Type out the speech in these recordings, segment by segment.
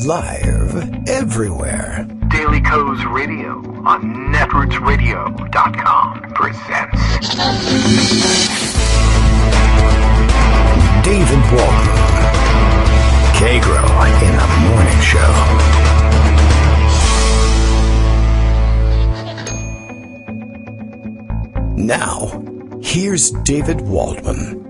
Live everywhere. Daily Kos Radio on netrootsradio.com presents David Waldman. Kagro in the Morning Show. Now, here's David Waldman.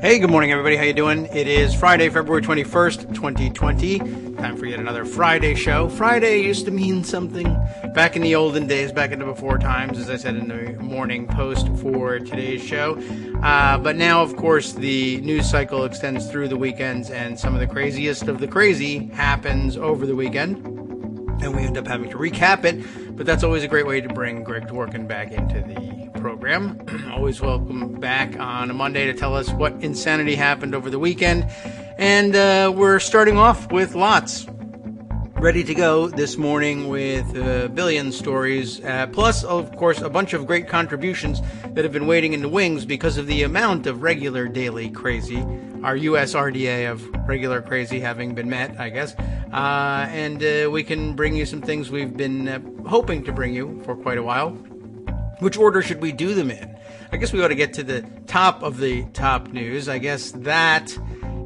Hey, good morning, everybody. How you doing? It is Friday, February 21st, 2020. Time for yet another Friday show. Friday used to mean something back in the olden days, back in the before times, as I said in the morning post for today's show. But now, of course, the news cycle extends through the weekends, and some of the craziest of the crazy happens over the weekend. And we end up having to recap it, but that's always a great way to bring Greg Dworkin back into the program. Always welcome back on a Monday to tell us what insanity happened over the weekend. And we're starting off with lots. Ready to go this morning with a billion stories, plus, of course, a bunch of great contributions that have been waiting in the wings because of the amount of regular daily crazy. Our U.S. RDA of regular crazy having been met, I guess. And we can bring you some things we've been hoping to bring you for quite a while. Which order should we do them in? I guess we ought to get to the top of the top news. I guess that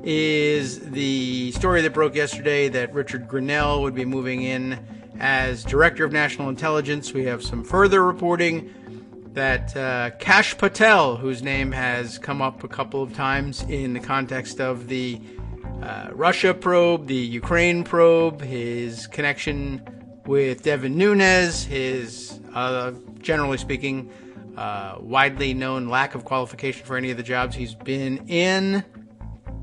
is the story that broke yesterday that Richard Grenell would be moving in as Director of National Intelligence. We have some further reporting that Kash Patel, whose name has come up a couple of times in the context of the Russia probe, the Ukraine probe, his connection with Devin Nunes, his, generally speaking, widely known lack of qualification for any of the jobs he's been in,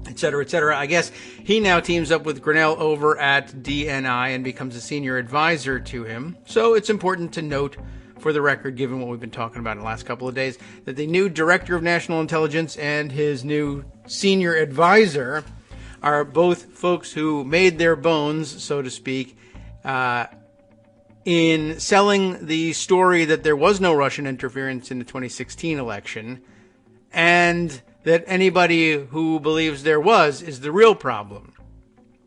et cetera, et cetera. I guess he now teams up with Grenell over at DNI and becomes a senior advisor to him. So it's important to note, for the record, given what we've been talking about in the last couple of days, that the new Director of National Intelligence and his new senior advisor are both folks who made their bones, so to speak, in selling the story that there was no Russian interference in the 2016 election, and that anybody who believes there was is the real problem.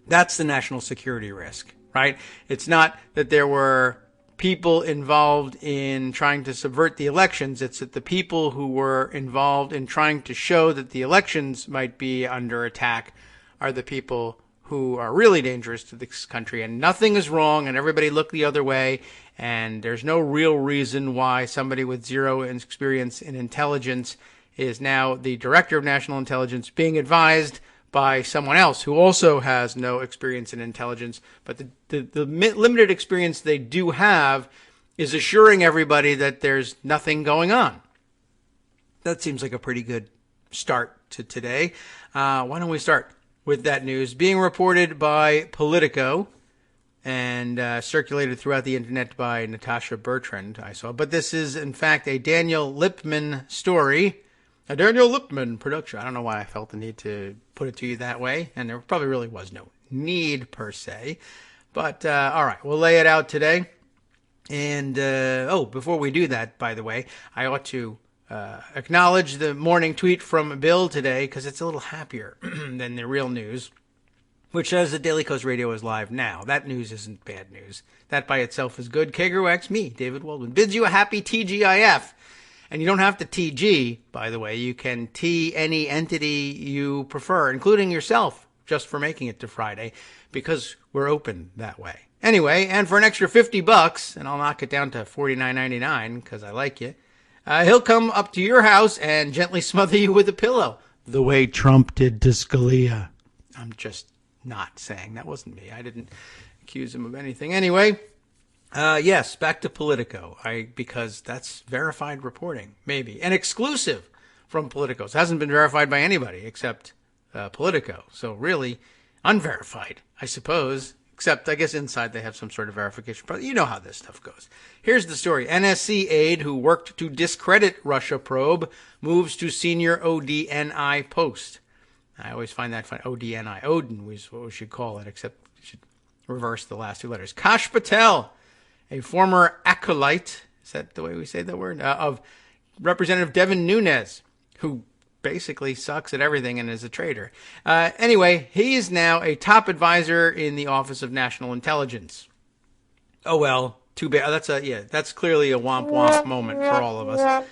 That's the national security risk, right? It's not that there were people involved in trying to subvert the elections. It's that the people who were involved in trying to show that the elections might be under attack are the people who are really dangerous to this country, and nothing is wrong, and everybody look the other way, and there's no real reason why somebody with zero experience in intelligence is now the Director of National Intelligence being advised by someone else who also has no experience in intelligence, but the limited experience they do have is assuring everybody that there's nothing going on. That seems like a pretty good start to today. Why don't we start with that news being reported by Politico and circulated throughout the internet by Natasha Bertrand, I saw. But this is, in fact, a Daniel Lipman story, a Daniel Lipman production. I don't know why I felt the need to put it to you that way, and there probably really was no need per se. But, all right, we'll lay it out today. And, before we do that, by the way, I ought to acknowledge the morning tweet from Bill today, because it's a little happier than the real news, which says that Daily Kos Radio is live now. That news isn't bad news. That by itself is good. Kagro X, me, David Waldman, bids you a happy TGIF. And you don't have to TG, by the way. You can T any entity you prefer, including yourself, just for making it to Friday, because we're open that way. Anyway, and for an extra $50, and I'll knock it down to $49.99 because I like you, he'll come up to your house and gently smother you with a pillow, the way Trump did to Scalia. I'm just not saying. That wasn't me. I didn't accuse him of anything. Anyway, yes, back to Politico, because that's verified reporting, maybe. And exclusive from Politico. It hasn't been verified by anybody except Politico. So really unverified, I suppose. Except, I guess, inside they have some sort of verification. But you know how this stuff goes. Here's the story. NSC aide who worked to discredit Russia probe moves to senior ODNI post. I always find that funny. ODNI. Odin is what we should call it, except we should reverse the last two letters. Kash Patel, a former acolyte, is that the way we say that word? Of Representative Devin Nunes, who basically sucks at everything and is a traitor. Anyway, he is now a top advisor in the Office of National Intelligence. Oh, well, too bad. That's clearly a womp womp moment for all of us.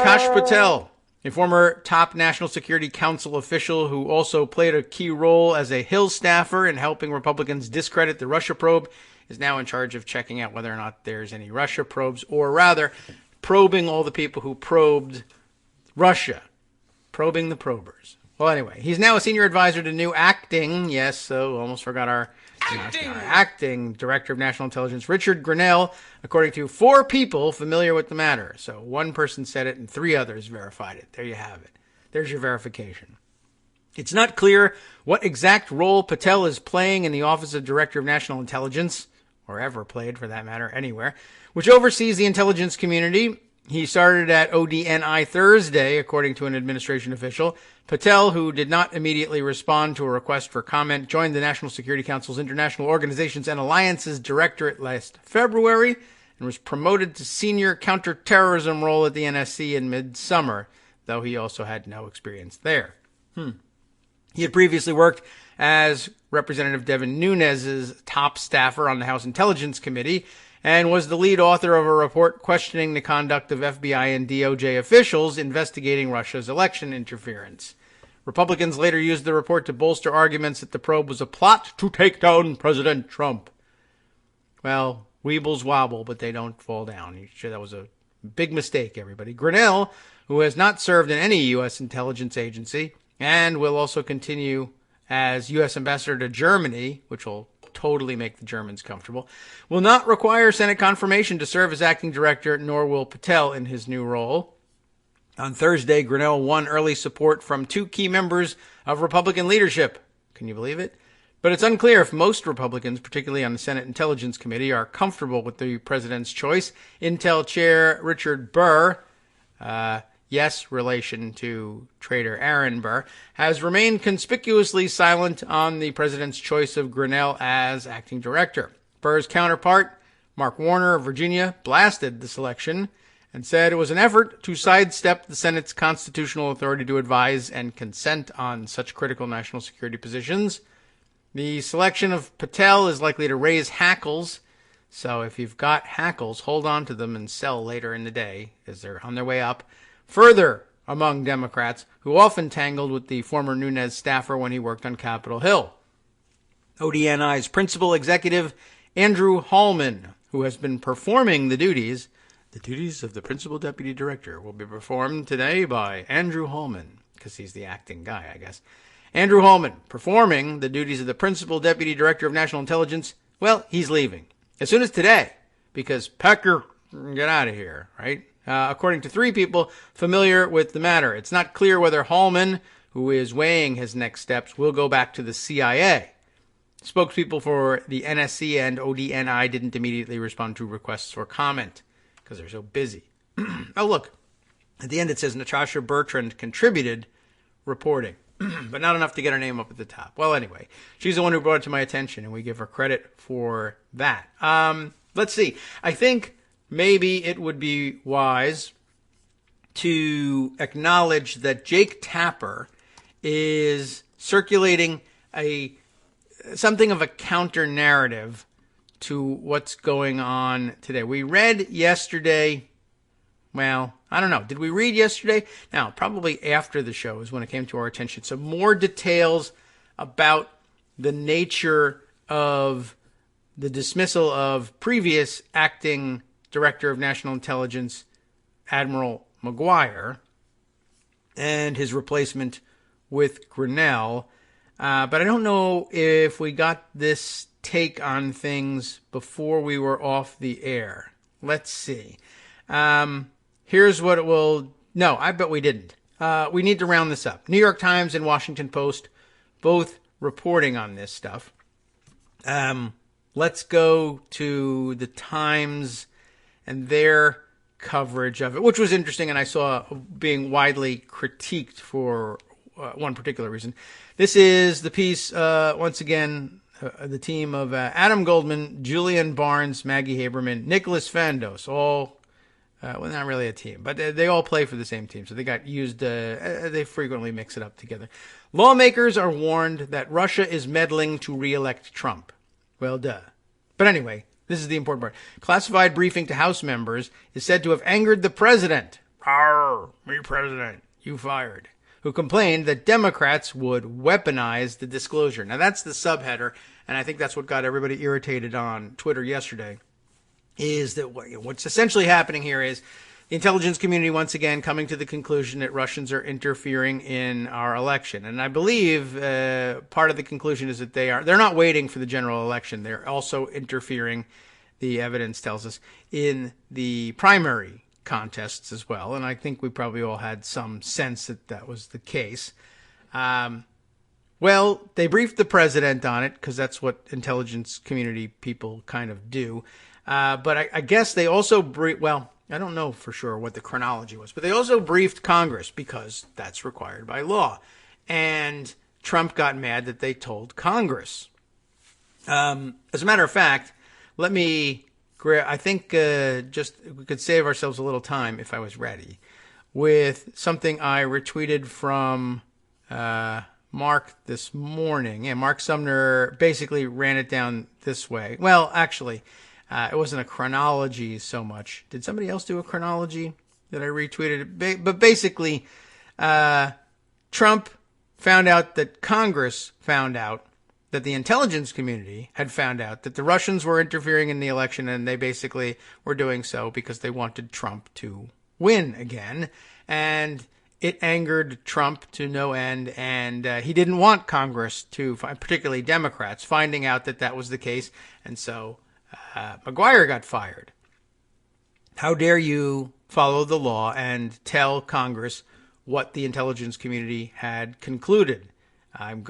Kash Patel, a former top National Security Council official who also played a key role as a Hill staffer in helping Republicans discredit the Russia probe, is now in charge of checking out whether or not there's any Russia probes, or rather, probing all the people who probed Russia. Probing the probers. Well, anyway, he's now a senior advisor to new acting acting Director of National Intelligence, Richard Grenell, according to 4 people familiar with the matter. So one person said it and 3 others verified it. There you have it. There's your verification. It's not clear what exact role Patel is playing in the Office of Director of National Intelligence, or ever played for that matter, anywhere, which oversees the intelligence community. He started at ODNI Thursday, according to an administration official. Patel, who did not immediately respond to a request for comment, joined the National Security Council's International Organizations and Alliances Directorate last February and was promoted to senior counterterrorism role at the NSC in mid-summer, though he also had no experience there. He had previously worked as Representative Devin Nunes's top staffer on the House Intelligence Committee and was the lead author of a report questioning the conduct of FBI and DOJ officials investigating Russia's election interference. Republicans later used the report to bolster arguments that the probe was a plot to take down President Trump. Well, weebles wobble, but they don't fall down. You sure that was a big mistake, everybody. Grenell, who has not served in any U.S. intelligence agency and will also continue as U.S. ambassador to Germany, which will totally make the Germans comfortable, will not require Senate confirmation to serve as acting director, nor will Patel in his new role. On Thursday, Grenell won early support from 2 key members of Republican leadership. Can you believe it? But it's unclear if most Republicans, particularly on the Senate Intelligence Committee, are comfortable with the president's choice. Intel Chair Richard Burr, yes, relation to traitor Aaron Burr, has remained conspicuously silent on the president's choice of Grenell as acting director. Burr's counterpart, Mark Warner of Virginia, blasted the selection and said it was an effort to sidestep the Senate's constitutional authority to advise and consent on such critical national security positions. The selection of Patel is likely to raise hackles, so if you've got hackles, hold on to them and sell later in the day as they're on their way up. Further, among Democrats, who often tangled with the former Nunes staffer when he worked on Capitol Hill. ODNI's principal executive, Andrew Hallman, who has been performing the duties of the principal deputy director, will be performed today by Andrew Hallman, because he's the acting guy, I guess. Andrew Hallman, performing the duties of the principal deputy director of national intelligence, well, he's leaving. As soon as today, because Pecker, get out of here, right? According to 3 people familiar with the matter. It's not clear whether Hallman, who is weighing his next steps, will go back to the CIA. Spokespeople for the NSC and ODNI didn't immediately respond to requests for comment because they're so busy. Oh, look. At the end it says Natasha Bertrand contributed reporting, but not enough to get her name up at the top. Well, anyway, she's the one who brought it to my attention, and we give her credit for that. Let's see. I think maybe it would be wise to acknowledge that Jake Tapper is circulating something of a counter-narrative to what's going on today. We read yesterday, well, I don't know. Did we read yesterday? Now, probably after the show is when it came to our attention. So more details about the nature of the dismissal of previous acting Director of National Intelligence, Admiral McGuire, and his replacement with Grenell. But I don't know if we got this take on things before we were off the air. Let's see. Here's what it will... No, I bet we didn't. We need to round this up. New York Times and Washington Post both reporting on this stuff. Let's go to the Times and their coverage of it, which was interesting, and I saw being widely critiqued for one particular reason. This is the piece, once again, the team of Adam Goldman, Julian Barnes, Maggie Haberman, Nicholas Fandos, all Well, not really a team, but they all play for the same team, so they got used. They frequently mix it up together. Lawmakers are warned that Russia is meddling to re-elect Trump. Well, duh. But anyway, this is the important part. Classified briefing to House members is said to have angered the president. Arr, me president, you fired. Who complained that Democrats would weaponize the disclosure. Now, that's the subheader, and I think that's what got everybody irritated on Twitter yesterday, is that what's essentially happening here is the intelligence community once again coming to the conclusion that Russians are interfering in our election. And I believe part of the conclusion is that they're not waiting for the general election. They're also interfering, the evidence tells us, in the primary contests as well. And I think we probably all had some sense that that was the case. Well, they briefed the president on it because that's what intelligence community people kind of do. But I guess they also I don't know for sure what the chronology was, but they also briefed Congress because that's required by law. And Trump got mad that they told Congress. As a matter of fact, I think we could save ourselves a little time if I was ready with something I retweeted from Mark this morning. Yeah, Mark Sumner basically ran it down this way. Well, actually, it wasn't a chronology so much. Did somebody else do a chronology that I retweeted? But basically, Trump found out that Congress found out that the intelligence community had found out that the Russians were interfering in the election, and they basically were doing so because they wanted Trump to win again. And it angered Trump to no end, and he didn't want Congress to, particularly Democrats, finding out that that was the case. And so McGuire got fired. How dare you follow the law and tell Congress what the intelligence community had concluded?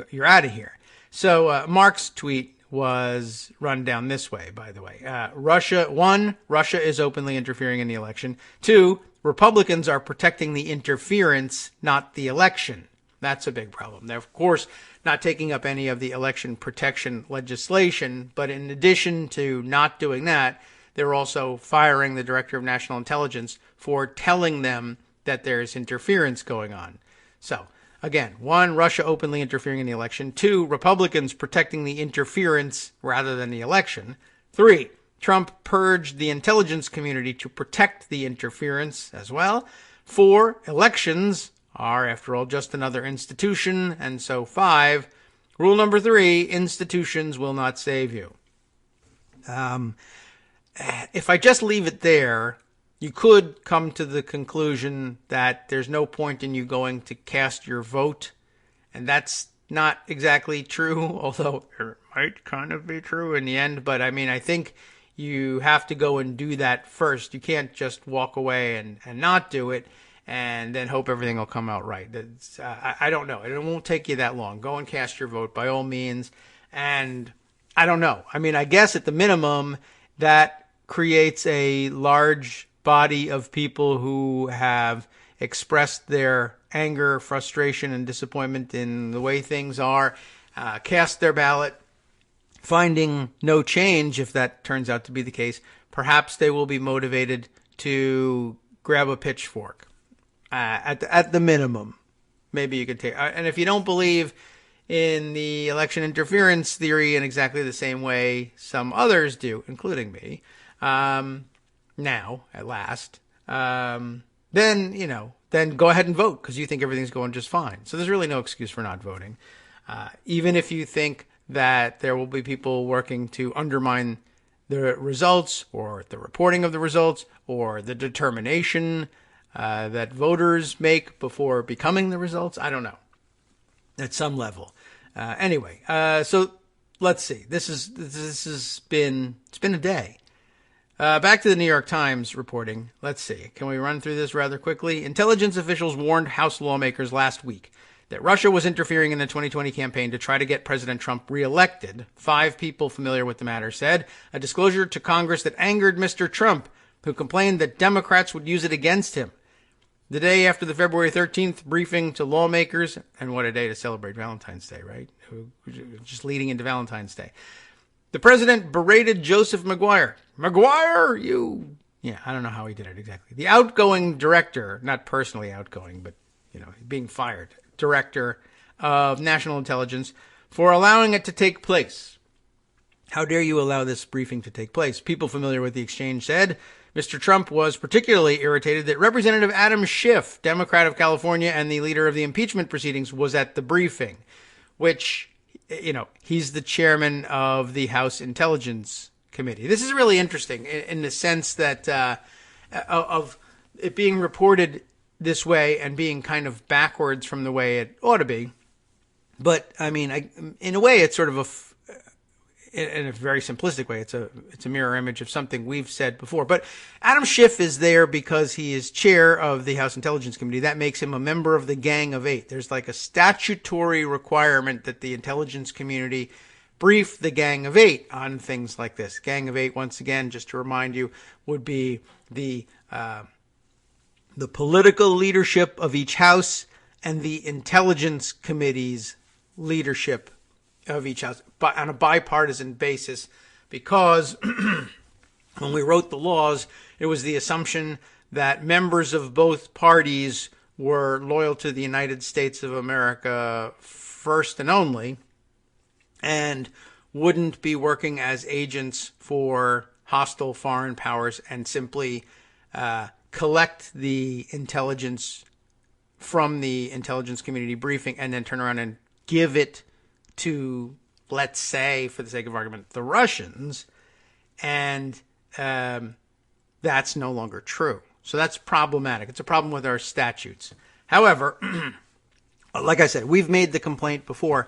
You're out of here. So Mark's tweet was run down this way, by the way. Russia is openly interfering in the election. 2, Republicans are protecting the interference, not the election. That's a big problem. They're, of course, not taking up any of the election protection legislation, but in addition to not doing that, they're also firing the Director of National Intelligence for telling them that there's interference going on. So, again, 1, Russia openly interfering in the election. 2, Republicans protecting the interference rather than the election. 3, Trump purged the intelligence community to protect the interference as well. 4, elections are, after all, just another institution. And so 5, rule number 3, institutions will not save you. If I just leave it there, you could come to the conclusion that there's no point in you going to cast your vote. And that's not exactly true, although it might kind of be true in the end. But I mean, I think you have to go and do that first. You can't just walk away and not do it and then hope everything will come out right. I don't know. It won't take you that long. Go and cast your vote by all means. And I don't know. I mean, I guess at the minimum that creates a large body of people who have expressed their anger, frustration, and disappointment in the way things are, cast their ballot, finding no change. If that turns out to be the case, perhaps they will be motivated to grab a pitchfork at the minimum. Maybe you could take, and if you don't believe in the election interference theory in exactly the same way some others do, including me, now, at last, then go ahead and vote because you think everything's going just fine. So there's really no excuse for not voting. Even if you think that there will be people working to undermine the results or the reporting of the results or the determination that voters make before becoming the results, I don't know, at some level. Anyway, so let's see. It's been a day. Back to the New York Times reporting. Let's see. Can we run through this rather quickly? Intelligence officials warned House lawmakers last week that Russia was interfering in the 2020 campaign to try to get President Trump reelected. 5 people familiar with the matter said. A disclosure to Congress that angered Mr. Trump, who complained that Democrats would use it against him. The day after the February 13th briefing to lawmakers, and what a day to celebrate Valentine's Day, right? Just leading into Valentine's Day. The president berated Joseph McGuire. McGuire, you Yeah, I don't know how he did it exactly. The outgoing director, not personally outgoing, but, being fired, director of national intelligence for allowing it to take place. How dare you allow this briefing to take place? People familiar with the exchange said Mr. Trump was particularly irritated that Representative Adam Schiff, Democrat of California and the leader of the impeachment proceedings, was at the briefing, which, he's the chairman of the House Intelligence Committee. This is really interesting in the sense that of it being reported this way and being kind of backwards from the way it ought to be. But I mean, in a way, it's sort of in a very simplistic way, it's a mirror image of something we've said before. But Adam Schiff is there because he is chair of the House Intelligence Committee. That makes him a member of the Gang of Eight. There's like a statutory requirement that the intelligence community brief the Gang of Eight on things like this. Gang of Eight, once again, just to remind you, would be the political leadership of each house and the intelligence committee's leadership of each house, but on a bipartisan basis, because when we wrote the laws, it was the assumption that members of both parties were loyal to the United States of America first and only, and wouldn't be working as agents for hostile foreign powers and simply collect the intelligence from the intelligence community briefing and then turn around and give it to, let's say, for the sake of argument, the Russians, and that's no longer true. So that's problematic. It's a problem with our statutes. However, like I said, we've made the complaint before.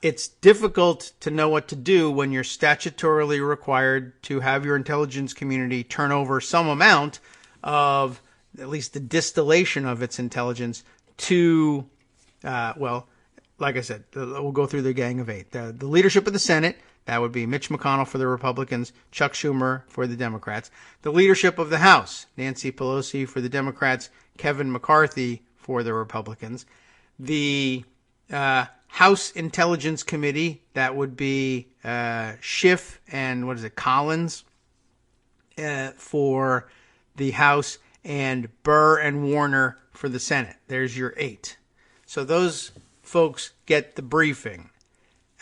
It's difficult to know what to do when you're statutorily required to have your intelligence community turn over some amount of, at least the distillation of its intelligence to, like I said, we'll go through the Gang of Eight. The leadership of the Senate, that would be Mitch McConnell for the Republicans, Chuck Schumer for the Democrats. The leadership of the House, Nancy Pelosi for the Democrats, Kevin McCarthy for the Republicans. The House Intelligence Committee, that would be Schiff and, Collins for the House, and Burr and Warner for the Senate. There's your 8. So those folks get the briefing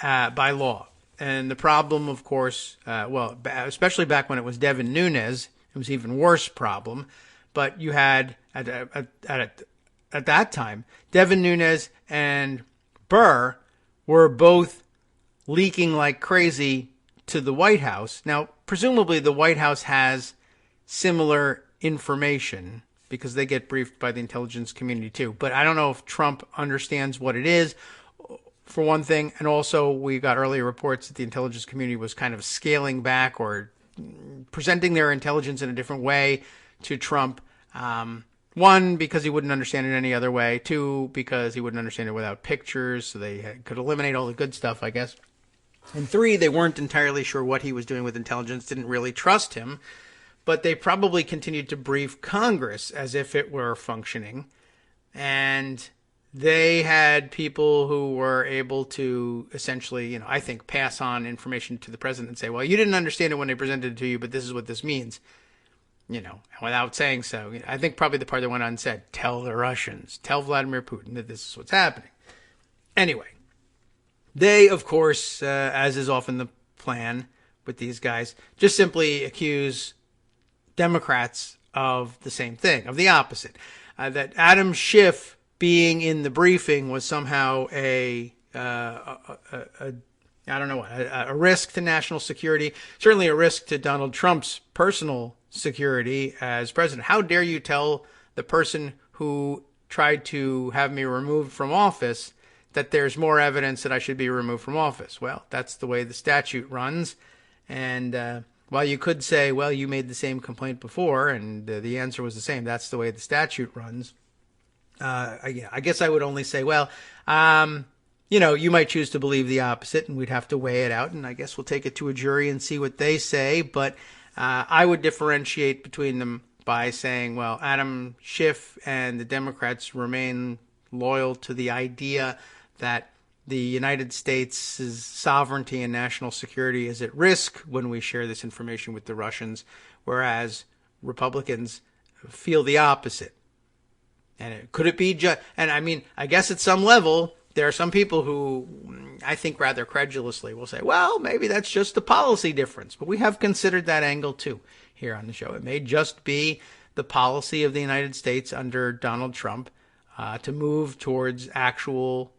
by law. And the problem, of course, especially back when it was Devin Nunes, it was an even worse problem. But you had, at that time, Devin Nunes and Burr were both leaking like crazy to the White House. Now, presumably the White House has similar information because they get briefed by the intelligence community too. But I don't know if Trump understands what it is, for one thing. And also, we got earlier reports that the intelligence community was kind of scaling back or presenting their intelligence in a different way to Trump. 1, because he wouldn't understand it any other way. 2, because he wouldn't understand it without pictures, so they could eliminate all the good stuff, I guess. And 3, they weren't entirely sure what he was doing with intelligence, didn't really trust him. But they probably continued to brief Congress as if it were functioning. And they had people who were able to essentially, I think, pass on information to the president and say, well, you didn't understand it when they presented it to you, but this is what this means. Without saying so. I think probably the part that went on said, tell the Russians, tell Vladimir Putin that this is what's happening. Anyway, they, of course, as is often the plan with these guys, just simply accuse Democrats of the same thing, of the opposite. That Adam Schiff being in the briefing was somehow a risk to national security, certainly a risk to Donald Trump's personal security as president. How dare you tell the person who tried to have me removed from office that there's more evidence that I should be removed from office? Well, that's the way the statute runs. And while you could say, well, you made the same complaint before, and the answer was the same, that's the way the statute runs. I guess I would only say, well, you might choose to believe the opposite, and we'd have to weigh it out, and I guess we'll take it to a jury and see what they say. But I would differentiate between them by saying, well, Adam Schiff and the Democrats remain loyal to the idea that the United States' sovereignty and national security is at risk when we share this information with the Russians, whereas Republicans feel the opposite. And could it be just, and I mean, I guess at some level, there are some people who I think rather credulously will say, well, maybe that's just a policy difference. But we have considered that angle too here on the show. It may just be the policy of the United States under Donald Trump to move towards actual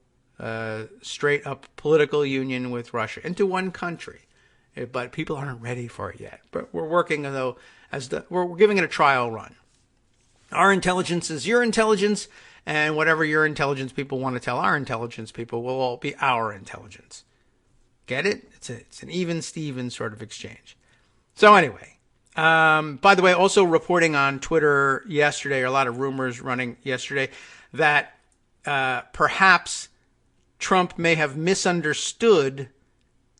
straight up political union with Russia into one country. But people aren't ready for it yet. But we're working, though, we're giving it a trial run. Our intelligence is your intelligence, and whatever your intelligence people want to tell our intelligence people will all be our intelligence. Get it? It's an even Steven sort of exchange. So anyway, by the way, also reporting on Twitter yesterday, a lot of rumors running yesterday, that perhaps Trump may have misunderstood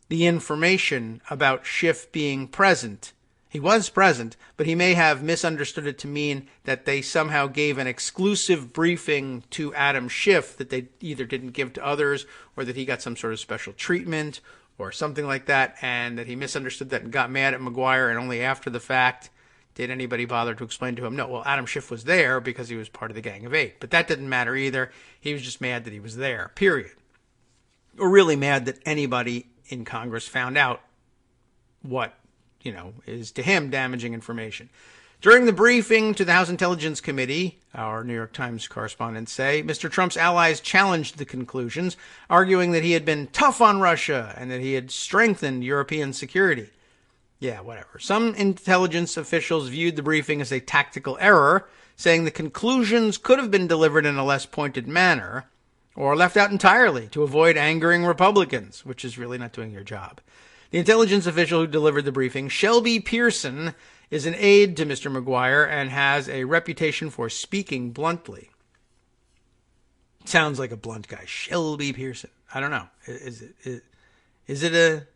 the information about Schiff being present. He was present, but he may have misunderstood it to mean that they somehow gave an exclusive briefing to Adam Schiff that they either didn't give to others, or that he got some sort of special treatment or something like that, and that he misunderstood that and got mad at McGuire, and only after the fact did anybody bother to explain to him, no, well, Adam Schiff was there because he was part of the Gang of Eight. But that didn't matter either. He was just mad that he was there, period. Or really mad that anybody in Congress found out what is to him damaging information. During the briefing to the House Intelligence Committee, our New York Times correspondents say, Mr. Trump's allies challenged the conclusions, arguing that he had been tough on Russia and that he had strengthened European security. Yeah, whatever. Some intelligence officials viewed the briefing as a tactical error, saying the conclusions could have been delivered in a less pointed manner or left out entirely to avoid angering Republicans, which is really not doing your job. The intelligence official who delivered the briefing, Shelby Pearson, is an aide to Mr. McGuire and has a reputation for speaking bluntly. Sounds like a blunt guy. Shelby Pearson. I don't know. Is it a...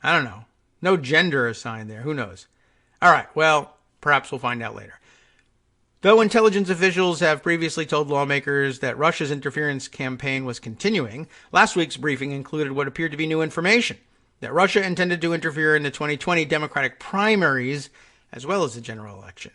I don't know. No gender assigned there. Who knows? All right. Well, perhaps we'll find out later. Though intelligence officials have previously told lawmakers that Russia's interference campaign was continuing, last week's briefing included what appeared to be new information, that Russia intended to interfere in the 2020 Democratic primaries as well as the general election.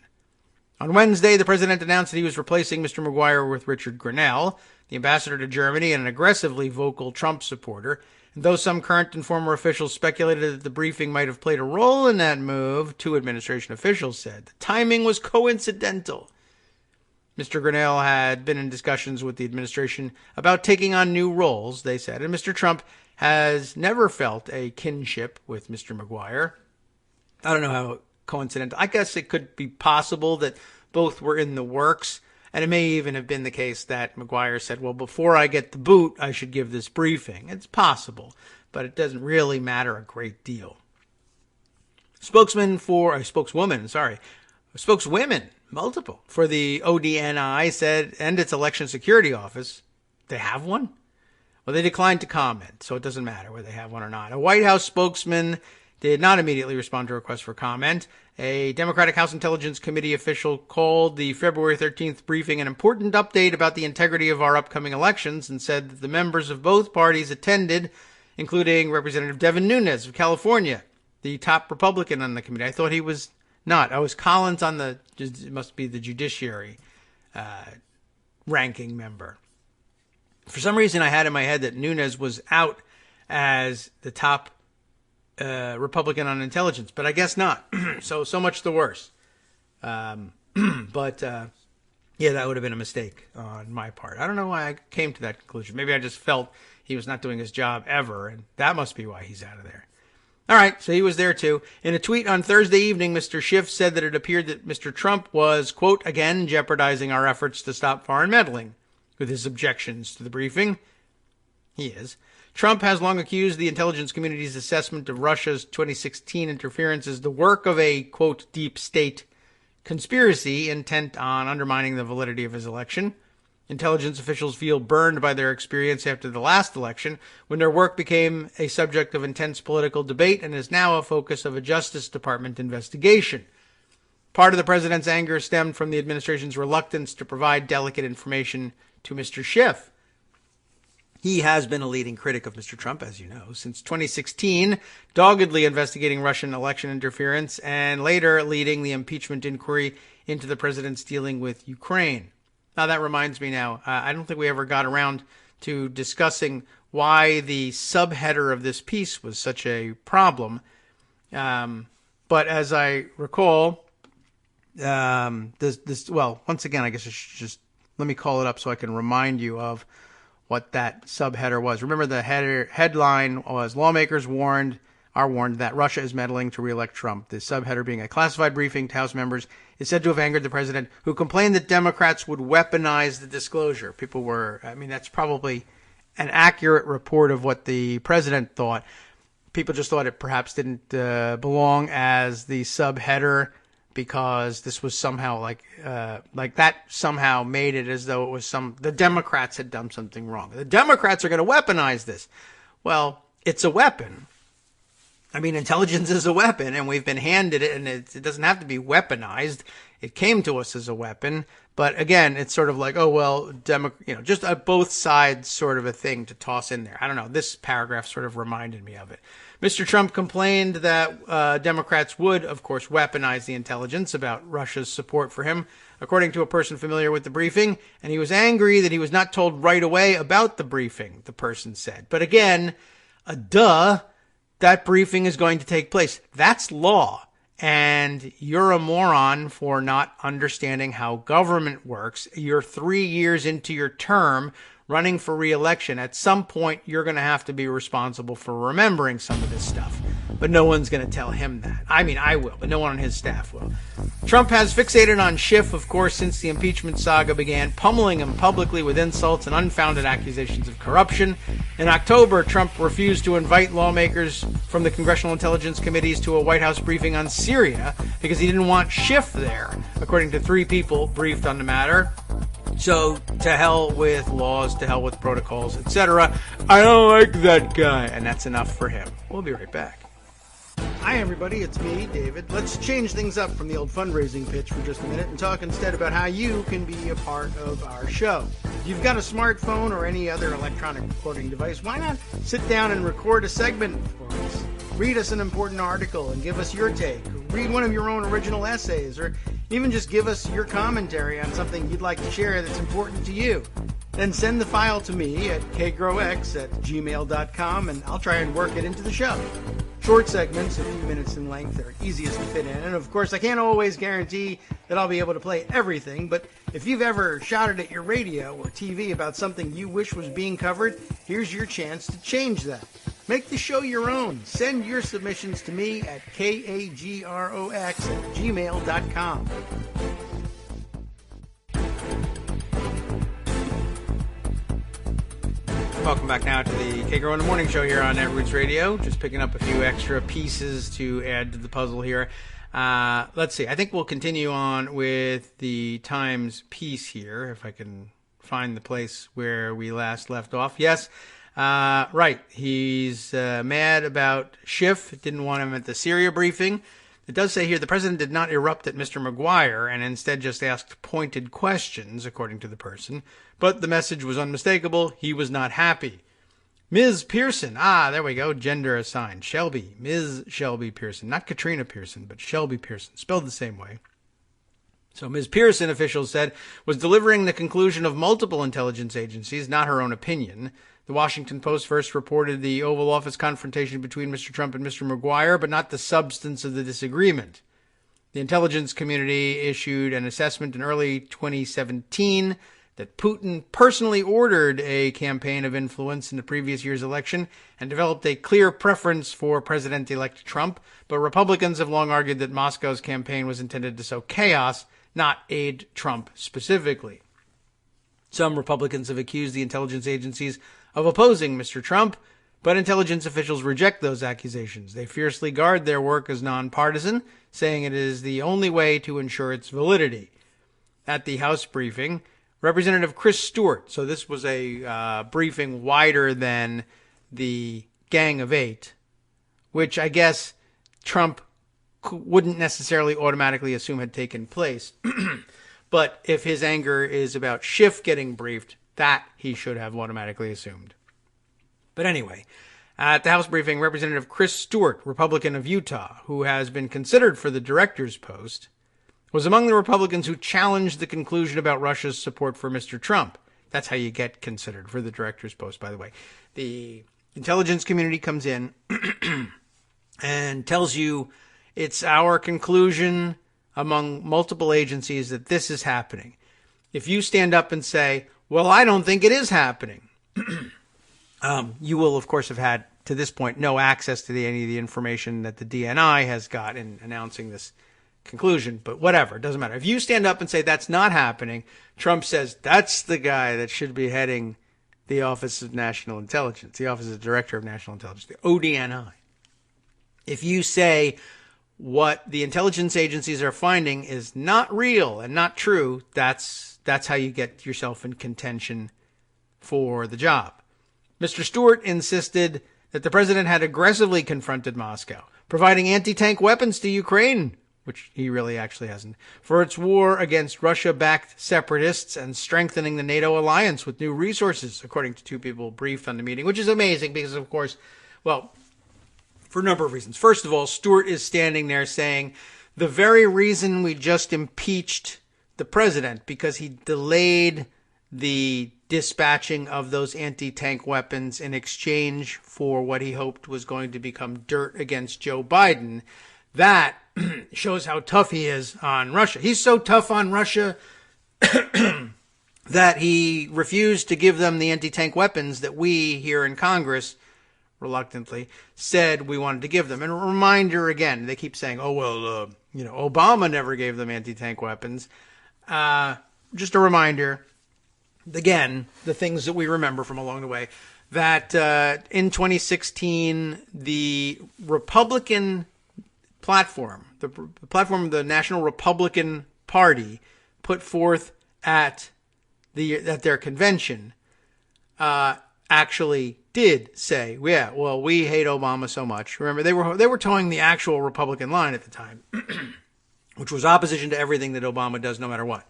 On Wednesday, the president announced that he was replacing Mr. McGuire with Richard Grenell, the ambassador to Germany and an aggressively vocal Trump supporter. And though some current and former officials speculated that the briefing might have played a role in that move, two administration officials said the timing was coincidental. Mr. Grenell had been in discussions with the administration about taking on new roles, they said, and Mr. Trump has never felt a kinship with Mr. McGuire. I don't know how coincidental. I guess it could be possible that both were in the works, and it may even have been the case that McGuire said, well, before I get the boot, I should give this briefing. It's possible, but it doesn't really matter a great deal. Spokeswomen, multiple, for the ODNI said, and its election security office, they have one? Well, they declined to comment, so it doesn't matter whether they have one or not. A White House spokesman did not immediately respond to requests for comment. A Democratic House Intelligence Committee official called the February 13th briefing an important update about the integrity of our upcoming elections and said that the members of both parties attended, including Representative Devin Nunes of California, the top Republican on the committee. I thought he was not. I was Collins on it must be the Judiciary ranking member. For some reason, I had in my head that Nunes was out as the top Republican on intelligence, but I guess not. so much the worse. Yeah, that would have been a mistake on my part. I don't know why I came to that conclusion. Maybe I just felt he was not doing his job ever, and that must be why he's out of there. All right, so he was there too. In a tweet on Thursday evening, Mr. Schiff said that it appeared that Mr. Trump was, quote, again jeopardizing our efforts to stop foreign meddling with his objections to the briefing. He is. Trump has long accused the intelligence community's assessment of Russia's 2016 interference as the work of a, quote, deep state conspiracy intent on undermining the validity of his election. Intelligence officials feel burned by their experience after the last election, when their work became a subject of intense political debate and is now a focus of a Justice Department investigation. Part of the president's anger stemmed from the administration's reluctance to provide delicate information to Mr. Schiff. He has been a leading critic of Mr. Trump, as you know, since 2016, doggedly investigating Russian election interference and later leading the impeachment inquiry into the president's dealing with Ukraine. Now, that reminds me now, I don't think we ever got around to discussing why the subheader of this piece was such a problem. But as I recall, once again, I guess I should just let me call it up so I can remind you of what that subheader was. Remember, the headline was "Lawmakers are warned that Russia is meddling to re-elect Trump." The subheader, being a classified briefing to House members, is said to have angered the president, who complained that Democrats would weaponize the disclosure. That's probably an accurate report of what the president thought. People just thought it perhaps didn't belong as the subheader, because this was somehow like that somehow made it as though it was the Democrats had done something wrong. The Democrats are going to weaponize this. Well, it's a weapon. I mean, intelligence is a weapon, and we've been handed it, and it doesn't have to be weaponized. It came to us as a weapon. But again, it's sort of like, oh, well, just a both sides sort of a thing to toss in there. I don't know. This paragraph sort of reminded me of it. Mr. Trump complained that Democrats would, of course, weaponize the intelligence about Russia's support for him, according to a person familiar with the briefing, and he was angry that he was not told right away about the briefing, the person said. But again, that briefing is going to take place. That's law, and you're a moron for not understanding how government works. You're 3 years into your term running for re-election. At some point, you're going to have to be responsible for remembering some of this stuff. But no one's going to tell him that. I mean, I will, but no one on his staff will. Trump has fixated on Schiff, of course, since the impeachment saga began, pummeling him publicly with insults and unfounded accusations of corruption. In October, Trump refused to invite lawmakers from the Congressional Intelligence Committees to a White House briefing on Syria because he didn't want Schiff there, according to 3 people briefed on the matter. So, to hell with laws, to hell with protocols, etc. I don't like that guy. And that's enough for him. We'll be right back. Hi, everybody. It's me, David. Let's change things up from the old fundraising pitch for just a minute and talk instead about how you can be a part of our show. If you've got a smartphone or any other electronic recording device, why not sit down and record a segment for us? Read us an important article and give us your take. Read one of your own original essays, or even just give us your commentary on something you'd like to share that's important to you. Then send the file to me at kagrox@gmail.com, and I'll try and work it into the show. Short segments, a few minutes in length, are easiest to fit in. And of course, I can't always guarantee that I'll be able to play everything, but if you've ever shouted at your radio or TV about something you wish was being covered, here's your chance to change that. Make the show your own. Send your submissions to me at kagrox@gmail.com. Welcome back now to the Kagro in the Morning Show here on Netroots Radio. Just picking up a few extra pieces to add to the puzzle here. Let's see. I think we'll continue on with the Times piece here, if I can find the place where we last left off. Yes, right. He's mad about Schiff. Didn't want him at the Syria briefing. It does say here the president did not erupt at Mr. McGuire and instead just asked pointed questions, according to the person. But the message was unmistakable. He was not happy. Ms. Pearson. There we go. Gender assigned. Shelby. Ms. Shelby Pearson. Not Katrina Pearson, but Shelby Pearson. Spelled the same way. So Ms. Pearson, officials said, was delivering the conclusion of multiple intelligence agencies, not her own opinion. The Washington Post first reported the Oval Office confrontation between Mr. Trump and Mr. McGuire, but not the substance of the disagreement. The intelligence community issued an assessment in early 2017 that Putin personally ordered a campaign of influence in the previous year's election and developed a clear preference for President-elect Trump, but Republicans have long argued that Moscow's campaign was intended to sow chaos, not aid Trump specifically. Some Republicans have accused the intelligence agencies of opposing Mr. Trump, but intelligence officials reject those accusations. They fiercely guard their work as nonpartisan, saying it is the only way to ensure its validity. At the House briefing, Representative Chris Stewart, so this was a briefing wider than the Gang of Eight, which I guess Trump wouldn't necessarily automatically assume had taken place. But if his anger is about Schiff getting briefed, that he should have automatically assumed. But anyway, at the House briefing, Representative Chris Stewart, Republican of Utah, who has been considered for the director's post, was among the Republicans who challenged the conclusion about Russia's support for Mr. Trump. That's how you get considered for the director's post, by the way. The intelligence community comes in and tells you it's our conclusion among multiple agencies that this is happening. If you stand up and say, well, I don't think it is happening, you will, of course, have had, to this point, no access to any of the information that the DNI has got in announcing this conclusion. But whatever, it doesn't matter. If you stand up and say that's not happening, Trump says that's the guy that should be heading the Office of National Intelligence, the Office of Director of National Intelligence, the ODNI. If you say what the intelligence agencies are finding is not real and not true, that's how you get yourself in contention for the job. Mr. Stewart insisted that the president had aggressively confronted Moscow, providing anti-tank weapons to Ukraine, which he really actually hasn't, for its war against Russia-backed separatists and strengthening the NATO alliance with new resources, according to two people briefed on the meeting, which is amazing because, of course, well, for a number of reasons. First of all, Stewart is standing there saying the very reason we just impeached the president because he delayed the dispatching of those anti-tank weapons in exchange for what he hoped was going to become dirt against Joe Biden. That shows how tough he is on Russia. He's so tough on Russia that he refused to give them the anti-tank weapons that we here in Congress reluctantly said we wanted to give them. And a reminder again, they keep saying, oh, well, Obama never gave them anti-tank weapons. Just a reminder, again, the things that we remember from along the way, that in 2016, the Republican platform, the platform of the National Republican Party put forth at their convention, actually did say, yeah, well, we hate Obama so much. Remember, they were towing the actual Republican line at the time, which was opposition to everything that Obama does, no matter what.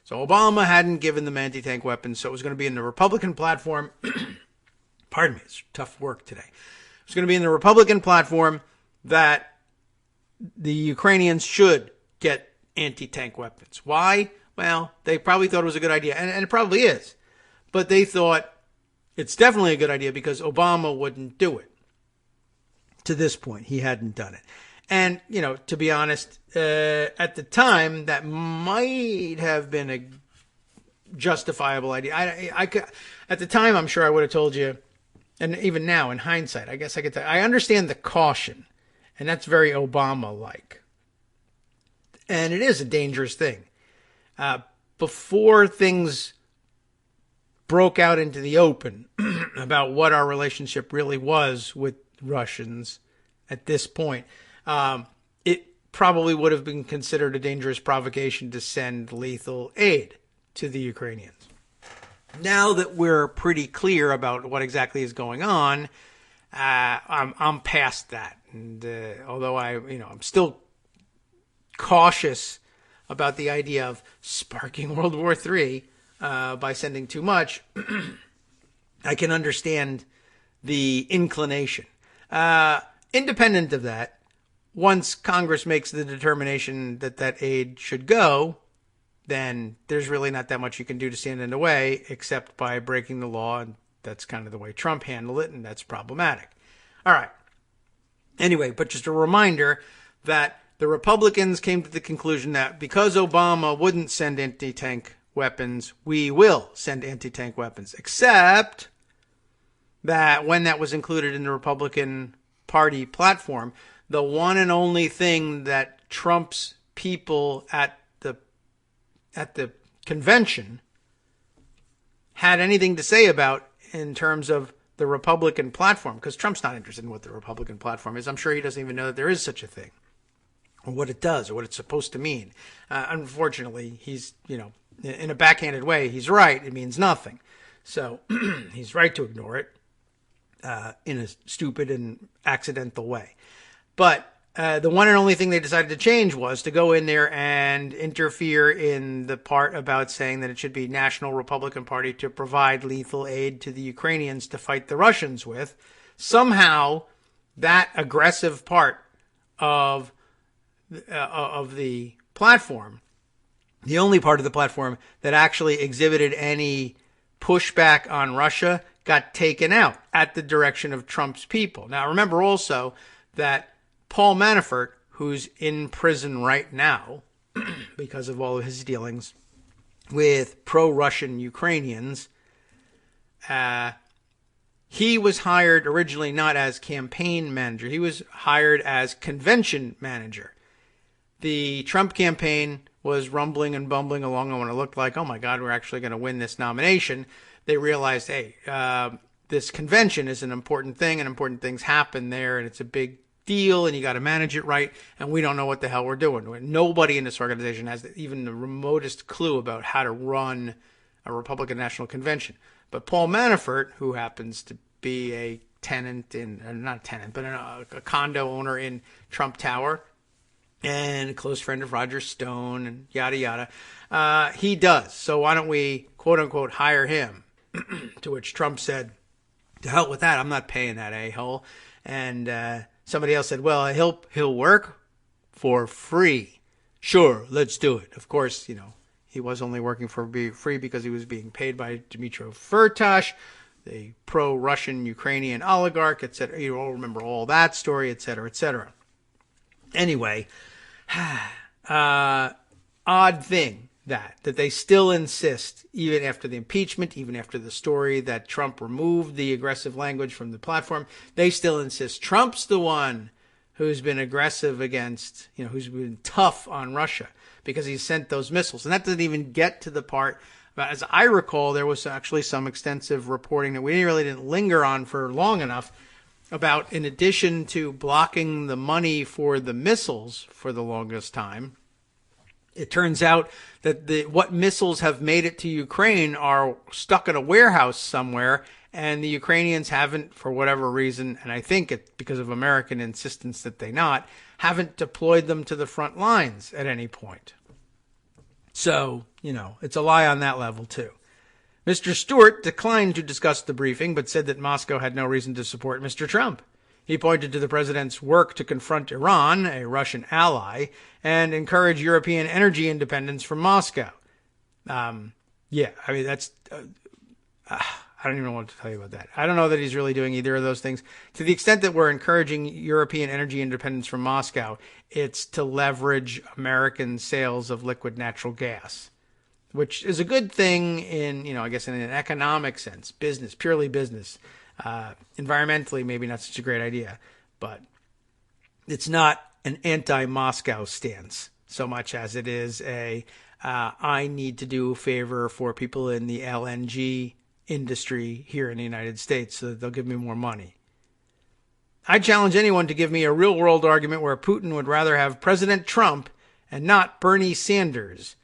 So Obama hadn't given them anti-tank weapons, so it was going to be in the Republican platform. Pardon me, it's tough work today. It was going to be in the Republican platform that the Ukrainians should get anti-tank weapons. Why? Well, they probably thought it was a good idea, and it probably is. But they thought it's definitely a good idea because Obama wouldn't do it. To this point, he hadn't done it. And, to be honest, at the time, that might have been a justifiable idea. I could, at the time, I'm sure I would have told you, and even now, in hindsight, I guess I could tell. I understand the caution, and that's very Obama-like. And it is a dangerous thing. Before things broke out into the open about what our relationship really was with Russians at this point, it probably would have been considered a dangerous provocation to send lethal aid to the Ukrainians. Now that we're pretty clear about what exactly is going on, I'm past that. And although I'm still cautious about the idea of sparking World War III by sending too much, I can understand the inclination. Independent of that, once Congress makes the determination that aid should go, then there's really not that much you can do to stand in the way except by breaking the law, and that's kind of the way Trump handled it, and that's problematic. All right. Anyway, but just a reminder that the Republicans came to the conclusion that because Obama wouldn't send anti-tank weapons, we will send anti-tank weapons, except that when that was included in the Republican Party platform, the one and only thing that Trump's people at the convention had anything to say about in terms of the Republican platform, because Trump's not interested in what the Republican platform is. I'm sure he doesn't even know that there is such a thing, or what it does, or what it's supposed to mean. Unfortunately, he's, in a backhanded way, he's right. It means nothing. So he's right to ignore it in a stupid and accidental way. But The one and only thing they decided to change was to go in there and interfere in the part about saying that it should be National Republican Party to provide lethal aid to the Ukrainians to fight the Russians with. Somehow, that aggressive part of the platform, the only part of the platform that actually exhibited any pushback on Russia, got taken out at the direction of Trump's people. Now, remember also that Paul Manafort, who's in prison right now because of all of his dealings with pro-Russian Ukrainians, he was hired originally not as campaign manager. He was hired as convention manager. The Trump campaign was rumbling and bumbling along, and when it looked like, oh my God, we're actually going to win this nomination, they realized, hey, this convention is an important thing, and important things happen there, and it's a big deal, and you got to manage it right, and we don't know what the hell we're doing. Nobody in this organization has even the remotest clue about how to run a Republican National Convention. But Paul Manafort, who happens to be a tenant in, not a tenant, but a condo owner in Trump Tower, and a close friend of Roger Stone, and yada, yada, he does. So why don't we, quote unquote, hire him? To which Trump said, to hell with that, I'm not paying that a-hole. And somebody else said, well, he'll work for free. Sure, let's do it. Of course, he was only working for free because he was being paid by Dmitry Firtash, the pro-Russian Ukrainian oligarch, etc. You all remember all that story, etc., etc. Anyway, odd thing that they still insist, even after the impeachment, even after the story that Trump removed the aggressive language from the platform, they still insist Trump's the one who's been aggressive against, who's been tough on Russia because he sent those missiles. And that doesn't even get to the part, but as I recall, there was actually some extensive reporting that we really didn't linger on for long enough about, in addition to blocking the money for the missiles for the longest time, it turns out that what missiles have made it to Ukraine are stuck in a warehouse somewhere, and the Ukrainians haven't, for whatever reason, and I think it's because of American insistence that they not, haven't deployed them to the front lines at any point. So, it's a lie on that level too. Mr. Stewart declined to discuss the briefing, but said that Moscow had no reason to support Mr. Trump. He pointed to the president's work to confront Iran, a Russian ally, and encourage European energy independence from Moscow. That's... I don't even know what to tell you about that. I don't know that he's really doing either of those things. To the extent that we're encouraging European energy independence from Moscow, it's to leverage American sales of liquid natural gas, which is a good thing in, I guess in an economic sense, business, purely business. Environmentally, maybe not such a great idea, but it's not an anti-Moscow stance so much as it is I need to do a favor for people in the LNG industry here in the United States so that they'll give me more money. I challenge anyone to give me a real-world argument where Putin would rather have President Trump and not Bernie Sanders,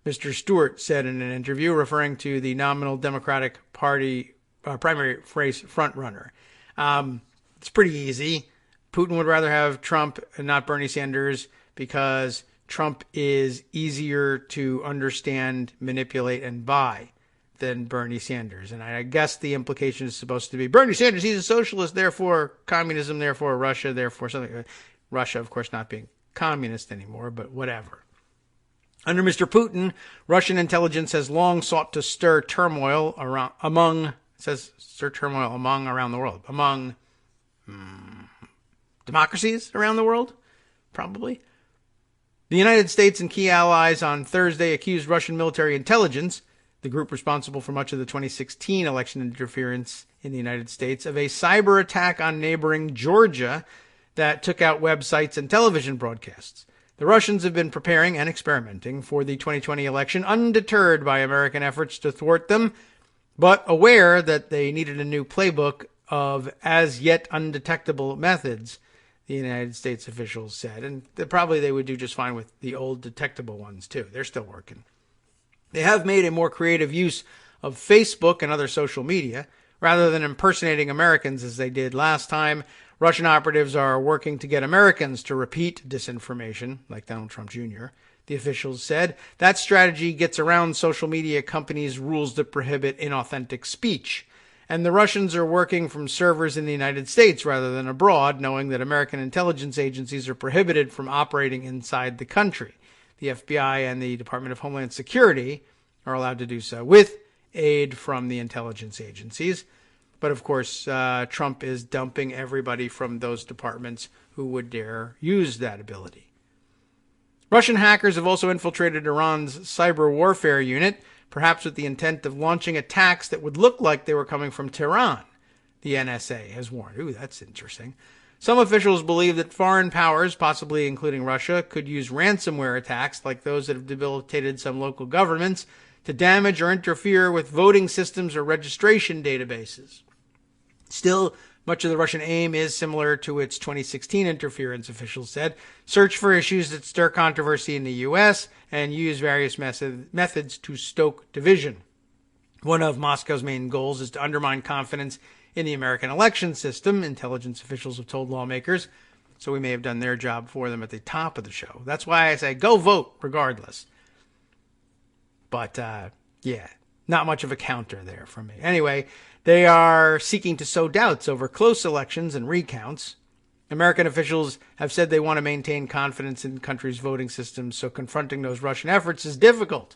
Mr. Stewart said in an interview, referring to the nominal Democratic Party primary race frontrunner. It's pretty easy. Putin would rather have Trump and not Bernie Sanders because Trump is easier to understand, manipulate, and buy than Bernie Sanders. And I guess the implication is supposed to be Bernie Sanders, he's a socialist, therefore communism, therefore Russia, therefore something. Russia, of course, not being communist anymore, but whatever. Under Mr. Putin, Russian intelligence has long sought to stir turmoil among around the world. Among democracies around the world, probably. The United States and key allies on Thursday accused Russian military intelligence, the group responsible for much of the 2016 election interference in the United States, of a cyber attack on neighboring Georgia that took out websites and television broadcasts. The Russians have been preparing and experimenting for the 2020 election, undeterred by American efforts to thwart them, but aware that they needed a new playbook of as yet undetectable methods, the United States officials said. And probably they would do just fine with the old detectable ones, too. They're still working. They have made a more creative use of Facebook and other social media. Rather than impersonating Americans as they did last time, Russian operatives are working to get Americans to repeat disinformation, like Donald Trump Jr., the officials said. That strategy gets around social media companies' rules that prohibit inauthentic speech. And the Russians are working from servers in the United States rather than abroad, knowing that American intelligence agencies are prohibited from operating inside the country. The FBI and the Department of Homeland Security are allowed to do so with aid from the intelligence agencies. But of course, Trump is dumping everybody from those departments who would dare use that ability. Russian hackers have also infiltrated Iran's cyber warfare unit, perhaps with the intent of launching attacks that would look like they were coming from Tehran, the NSA has warned. Ooh, that's interesting. Some officials believe that foreign powers, possibly including Russia, could use ransomware attacks like those that have debilitated some local governments to damage or interfere with voting systems or registration databases. Still, much of the Russian aim is similar to its 2016 interference, officials said. Search for issues that stir controversy in the U.S. and use various methods to stoke division. One of Moscow's main goals is to undermine confidence in the American election system, intelligence officials have told lawmakers. So we may have done their job for them at the top of the show. That's why I say go vote regardless. But, yeah, not much of a counter there from me. Anyway, they are seeking to sow doubts over close elections and recounts. American officials have said they want to maintain confidence in the country's voting systems, so confronting those Russian efforts is difficult.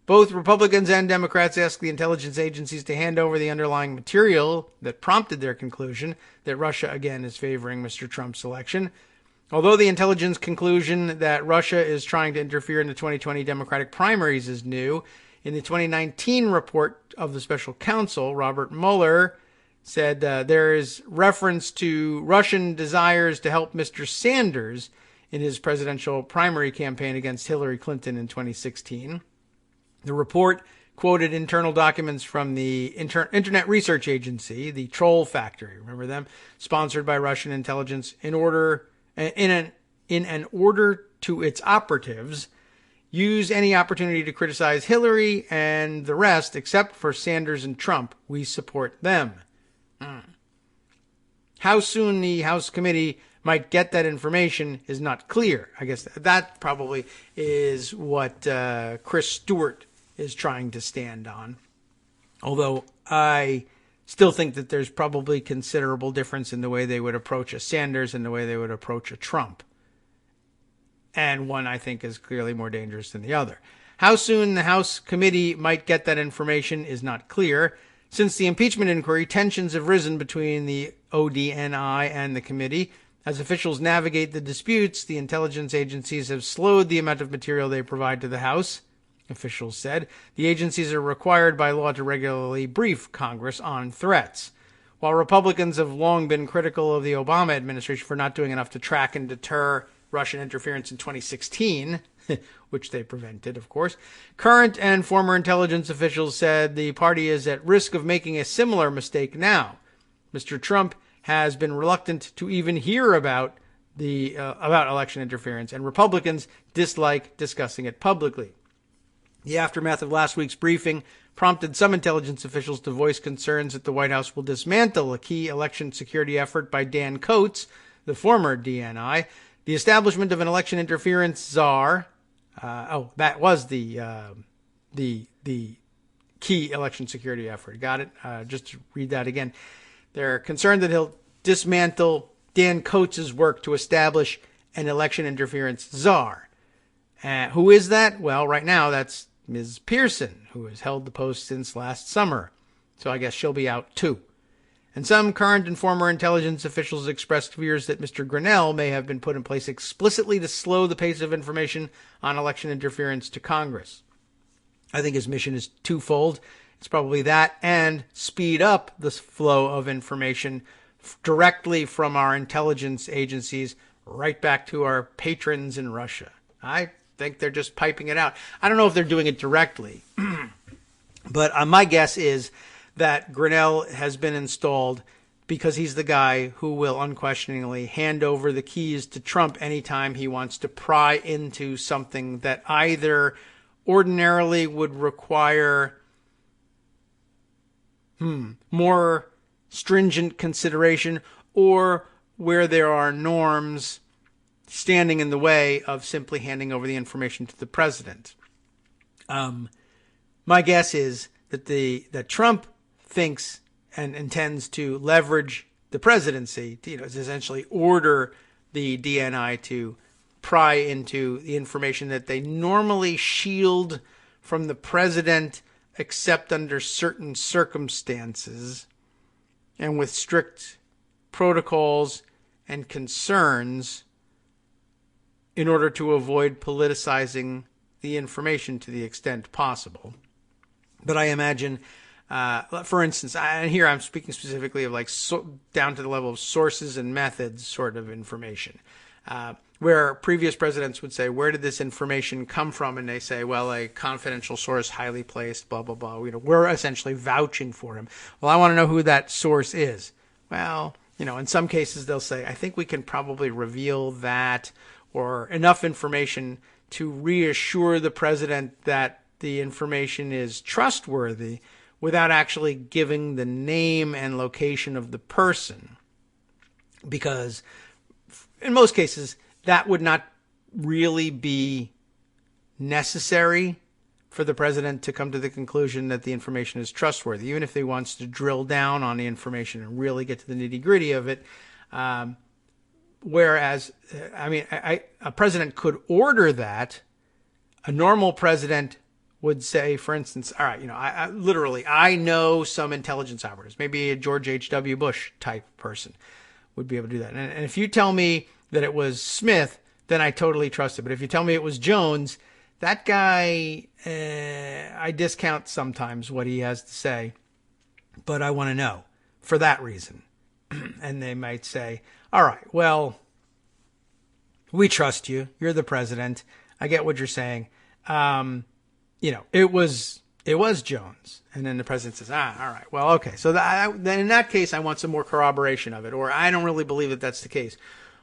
Both Republicans and Democrats asked the intelligence agencies to hand over the underlying material that prompted their conclusion that Russia, again, is favoring Mr. Trump's election. Although the intelligence conclusion that Russia is trying to interfere in the 2020 Democratic primaries is new, in the 2019 report of the special counsel, Robert Mueller said there is reference to Russian desires to help Mr. Sanders in his presidential primary campaign against Hillary Clinton in 2016. The report quoted internal documents from the Internet Research Agency, the Troll Factory, remember them, sponsored by Russian intelligence, in an order to its operatives, use any opportunity to criticize Hillary and the rest, except for Sanders and Trump. We support them. How soon the House committee might get that information is not clear. I guess that probably is what Chris Stewart is trying to stand on. Although I still think that there's probably considerable difference in the way they would approach a Sanders and the way they would approach a Trump. And one, I think, is clearly more dangerous than the other. How soon the House committee might get that information is not clear. Since the impeachment inquiry, tensions have risen between the ODNI and the committee. As officials navigate the disputes, the intelligence agencies have slowed the amount of material they provide to the House, officials said. The agencies are required by law to regularly brief Congress on threats. While Republicans have long been critical of the Obama administration for not doing enough to track and deter Russian interference in 2016, which they prevented, of course, current and former intelligence officials said the party is at risk of making a similar mistake now. Mr. Trump has been reluctant to even hear about election interference, and Republicans dislike discussing it publicly. The aftermath of last week's briefing prompted some intelligence officials to voice concerns that the White House will dismantle a key election security effort by Dan Coats, the former DNI. The establishment of an election interference czar. That was the key election security effort. Got it? Just to read that again. They're concerned that he'll dismantle Dan Coates' work to establish an election interference czar. Who is that? Well, right now that's Ms. Pearson, who has held the post since last summer. So I guess she'll be out too. And some current and former intelligence officials expressed fears that Mr. Grinnell may have been put in place explicitly to slow the pace of information on election interference to Congress. I think his mission is twofold. It's probably that and speed up the flow of information directly from our intelligence agencies right back to our patrons in Russia. I think they're just piping it out. I don't know if they're doing it directly, but my guess is that Grinnell has been installed because he's the guy who will unquestioningly hand over the keys to Trump anytime he wants to pry into something that either ordinarily would require more stringent consideration or where there are norms standing in the way of simply handing over the information to the president. My guess is that Trump thinks and intends to leverage the presidency to, to essentially order the DNI to pry into the information that they normally shield from the president, except under certain circumstances and with strict protocols and concerns, in order to avoid politicizing the information to the extent possible. But I imagine, for instance, and here I'm speaking specifically of down to the level of sources and methods sort of information, where previous presidents would say, where did this information come from? And they say, well, a confidential source, highly placed, blah, blah, blah. We're essentially vouching for him. Well, I want to know who that source is. Well, in some cases they'll say, I think we can probably reveal that, or enough information to reassure the president that the information is trustworthy without actually giving the name and location of the person. Because in most cases, that would not really be necessary for the president to come to the conclusion that the information is trustworthy, even if he wants to drill down on the information and really get to the nitty-gritty of it. Whereas, a president could order that. A normal president would say, for instance, all right, I know some intelligence operatives, maybe a George H.W. Bush type person would be able to do that. And if you tell me that it was Smith, then I totally trust it. But if you tell me it was Jones, that guy, I discount sometimes what he has to say, but I want to know for that reason. And they might say, all right, well, we trust you. You're the president. I get what you're saying. It was Jones. And then the president says, all right, well, okay. So then in that case, I want some more corroboration of it, or I don't really believe that that's the case.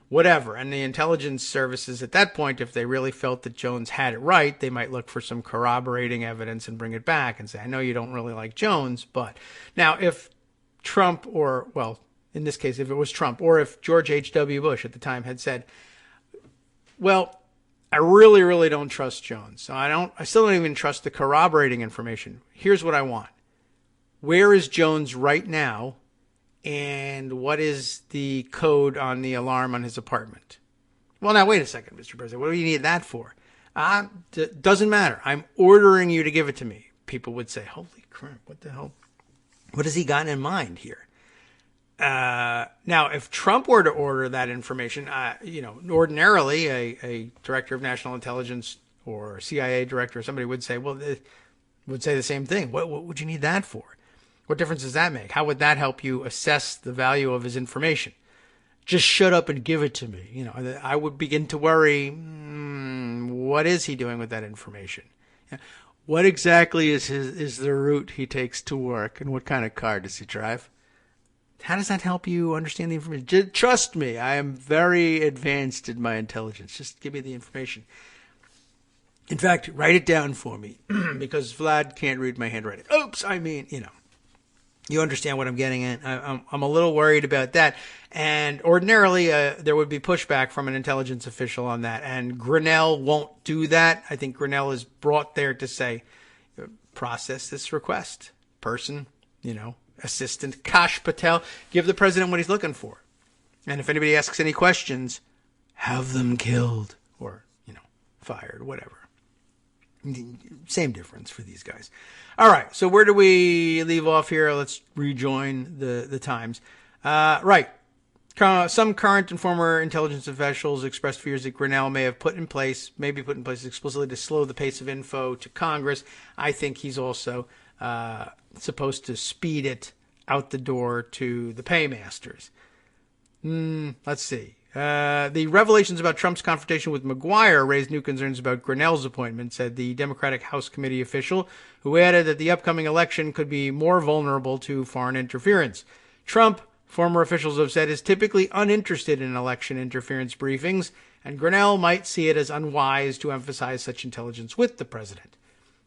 Whatever. And the intelligence services at that point, if they really felt that Jones had it right, they might look for some corroborating evidence and bring it back and say, I know you don't really like Jones, but now if Trump in this case, if it was Trump, or if George H.W. Bush at the time had said, well, I really, really don't trust Jones. So I still don't even trust the corroborating information. Here's what I want. Where is Jones right now? And what is the code on the alarm on his apartment? Well, now, wait a second, Mr. President. What do you need that for? Doesn't matter. I'm ordering you to give it to me. People would say, holy crap, what the hell? What has he got in mind here? Now, if Trump were to order that information, ordinarily a director of national intelligence or CIA director or somebody would say, would say the same thing. What would you need that for? What difference does that make? How would that help you assess the value of his information? Just shut up and give it to me. I would begin to worry, what is he doing with that information? What exactly is the route he takes to work, and what kind of car does he drive? How does that help you understand the information? Trust me, I am very advanced in my intelligence. Just give me the information. In fact, write it down for me, because Vlad can't read my handwriting. Oops, you understand what I'm getting at. I'm a little worried about that. And ordinarily, there would be pushback from an intelligence official on that. And Grinnell won't do that. I think Grinnell is brought there to say, process this request. Person, Assistant Kash Patel, give the president what he's looking for. And if anybody asks any questions, have them killed or, fired, whatever. Same difference for these guys. All right. So where do we leave off here? Let's rejoin the times. Right. Some current and former intelligence officials expressed fears that Grinnell may be put in place explicitly to slow the pace of info to Congress. I think he's also supposed to speed it out the door to the paymasters. Let's see. The revelations about Trump's confrontation with McGuire raised new concerns about Grinnell's appointment, said the Democratic House committee official, who added that the upcoming election could be more vulnerable to foreign interference. Trump, former officials have said, is typically uninterested in election interference briefings, and Grinnell might see it as unwise to emphasize such intelligence with the president.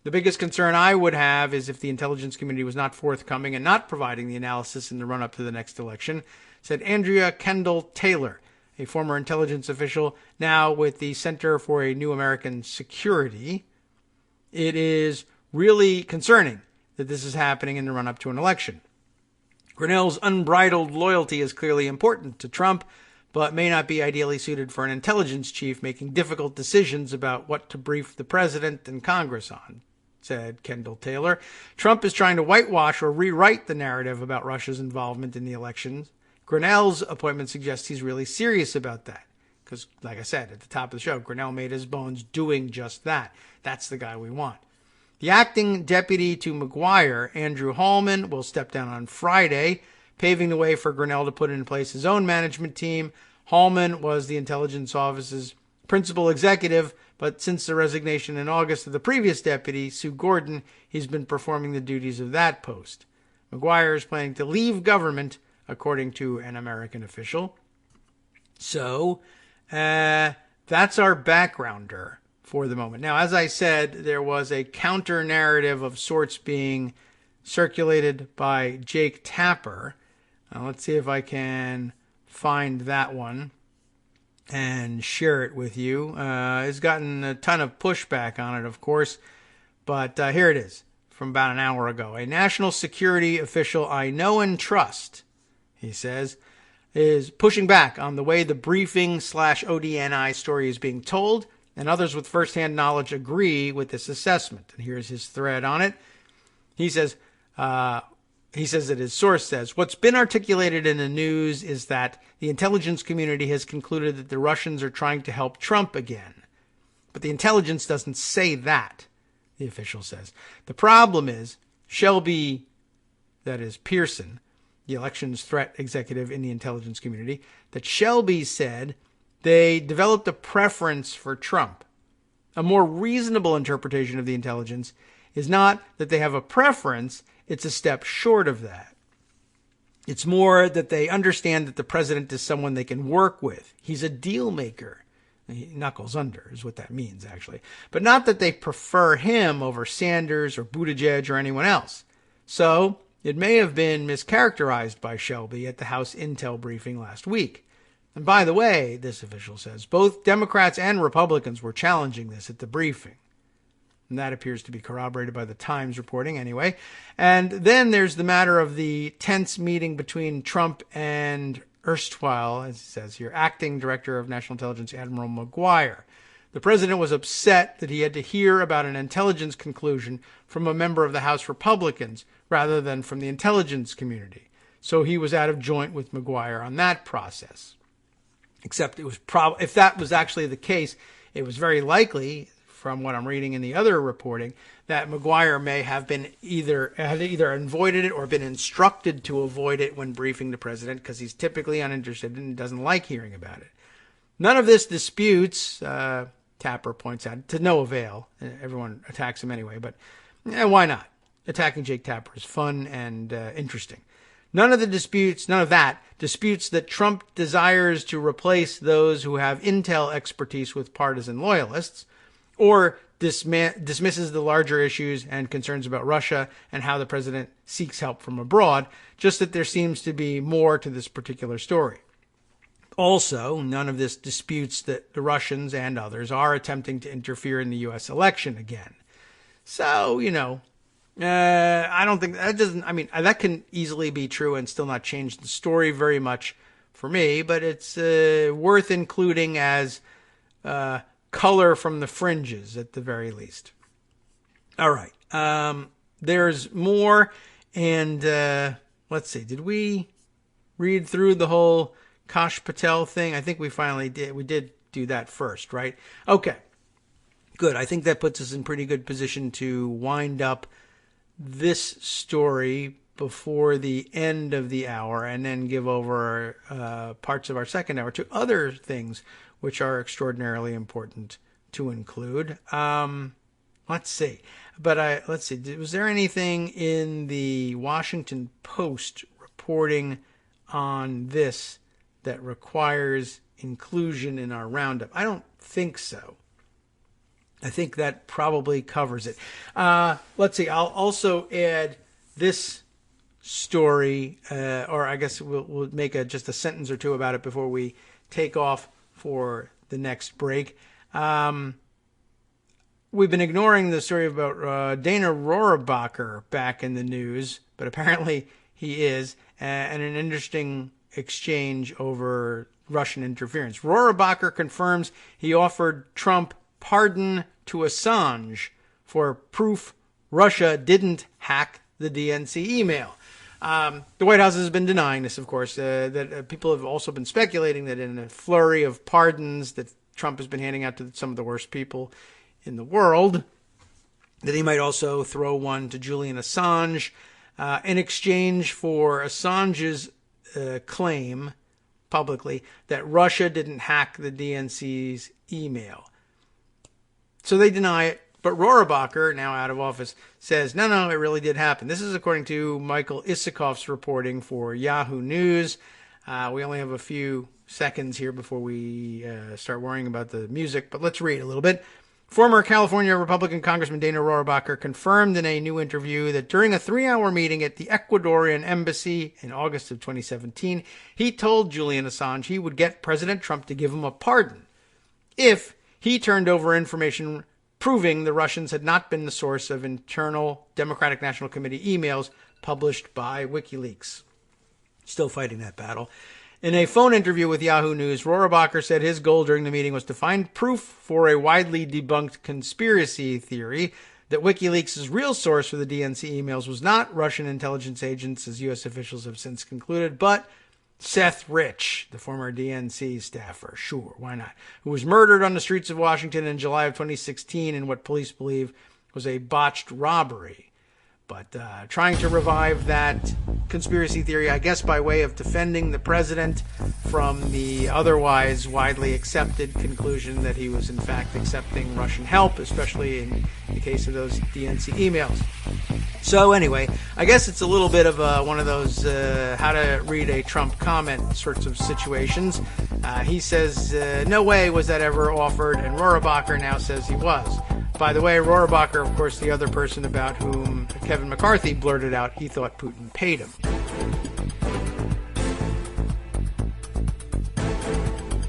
The biggest concern I would have is if the intelligence community was not forthcoming and not providing the analysis in the run-up to the next election. said Andrea Kendall Taylor, a former intelligence official, now with the Center for a New American Security. It is really concerning that this is happening in the run-up to an election. Grinnell's unbridled loyalty is clearly important to Trump, but may not be ideally suited for an intelligence chief making difficult decisions about what to brief the president and Congress on, said Kendall Taylor. Trump is trying to whitewash or rewrite the narrative about Russia's involvement in the elections. Grinnell's appointment suggests he's really serious about that. Because, like I said, at the top of the show, Grinnell made his bones doing just that. That's the guy we want. The acting deputy to McGuire, Andrew Hallman, will step down on Friday, paving the way for Grinnell to put in place his own management team. Hallman was the intelligence office's principal executive, but since the resignation in August of the previous deputy, Sue Gordon, he's been performing the duties of that post. McGuire is planning to leave government, according to an American official. So, that's our backgrounder for the moment. Now, as I said, there was a counter-narrative of sorts being circulated by Jake Tapper. Let's see if I can find that one and share it with you. It's gotten a ton of pushback on it, of course, but here it is from about an hour ago. A national security official I know and trust, he says, is pushing back on the way the briefing/ODNI story is being told, and others with firsthand knowledge agree with this assessment. And here's his thread on it. He says that his source says, what's been articulated in the news is that the intelligence community has concluded that the Russians are trying to help Trump again. But the intelligence doesn't say that, the official says. The problem is Shelby, that is Pearson, the elections threat executive in the intelligence community, that Shelby said they developed a preference for Trump. A more reasonable interpretation of the intelligence is not that they have a preference, it's a step short of that. It's more that they understand that the president is someone they can work with. He's a deal maker. He knuckles under is what that means, actually. But not that they prefer him over Sanders or Buttigieg or anyone else. So it may have been mischaracterized by Shelby at the House Intel briefing last week. And by the way, this official says, both Democrats and Republicans were challenging this at the briefing. And that appears to be corroborated by the Times reporting anyway. And then there's the matter of the tense meeting between Trump and erstwhile, as it says here, acting director of National Intelligence, Admiral McGuire. The president was upset that he had to hear about an intelligence conclusion from a member of the House Republicans rather than from the intelligence community. So he was out of joint with McGuire on that process. Except it was if that was actually the case, it was very likely, from what I'm reading in the other reporting, that McGuire may have been either avoided it or been instructed to avoid it when briefing the president because he's typically uninterested and doesn't like hearing about it. None of this disputes, Tapper points out, to no avail. Everyone attacks him anyway, but why not? Attacking Jake Tapper is fun and interesting. None of that disputes that Trump desires to replace those who have intel expertise with partisan loyalists, or dismisses the larger issues and concerns about Russia and how the president seeks help from abroad, just that there seems to be more to this particular story. Also, none of this disputes that the Russians and others are attempting to interfere in the U.S. election again. So, I don't think that can easily be true and still not change the story very much for me, but it's worth including as color from the fringes at the very least. All right. There's more. And let's see. Did we read through the whole Kash Patel thing? I think we finally did. We did do that first, right? Okay. Good. I think that puts us in pretty good position to wind up this story before the end of the hour and then give over parts of our second hour to other things which are extraordinarily important to include. Let's see. But let's see. Was there anything in the Washington Post reporting on this that requires inclusion in our roundup? I don't think so. I think that probably covers it. Let's see. I'll also add this story, or I guess we'll make just a sentence or two about it before we take off for the next break. We've been ignoring the story about Dana Rohrabacher back in the news, but apparently he is, and an interesting exchange over Russian interference. Rohrabacher confirms he offered Trump pardon to Assange for proof Russia didn't hack the DNC email. The White House has been denying this, of course. That people have also been speculating that in a flurry of pardons that Trump has been handing out to some of the worst people in the world, that he might also throw one to Julian Assange in exchange for Assange's claim publicly that Russia didn't hack the DNC's email. So they deny it. But Rohrabacher, now out of office, says, no, it really did happen. This is according to Michael Isikoff's reporting for Yahoo News. We only have a few seconds here before we start worrying about the music, but let's read a little bit. Former California Republican Congressman Dana Rohrabacher confirmed in a new interview that during a 3-hour meeting at the Ecuadorian embassy in August of 2017, he told Julian Assange he would get President Trump to give him a pardon if he turned over information proving the Russians had not been the source of internal Democratic National Committee emails published by WikiLeaks. Still fighting that battle. In a phone interview with Yahoo News, Rohrabacher said his goal during the meeting was to find proof for a widely debunked conspiracy theory that WikiLeaks' real source for the DNC emails was not Russian intelligence agents, as U.S. officials have since concluded, but Seth Rich, the former DNC staffer, sure, why not, who was murdered on the streets of Washington in July of 2016 in what police believe was a botched robbery. But trying to revive that conspiracy theory, I guess by way of defending the president from the otherwise widely accepted conclusion that he was in fact accepting Russian help, especially in the case of those DNC emails. So anyway, I guess it's a little bit of one of those how to read a Trump comment sorts of situations. He says, no way was that ever offered, and Rohrabacher now says he was. By the way, Rohrabacher, of course, the other person about whom Kevin McCarthy blurted out he thought Putin paid him.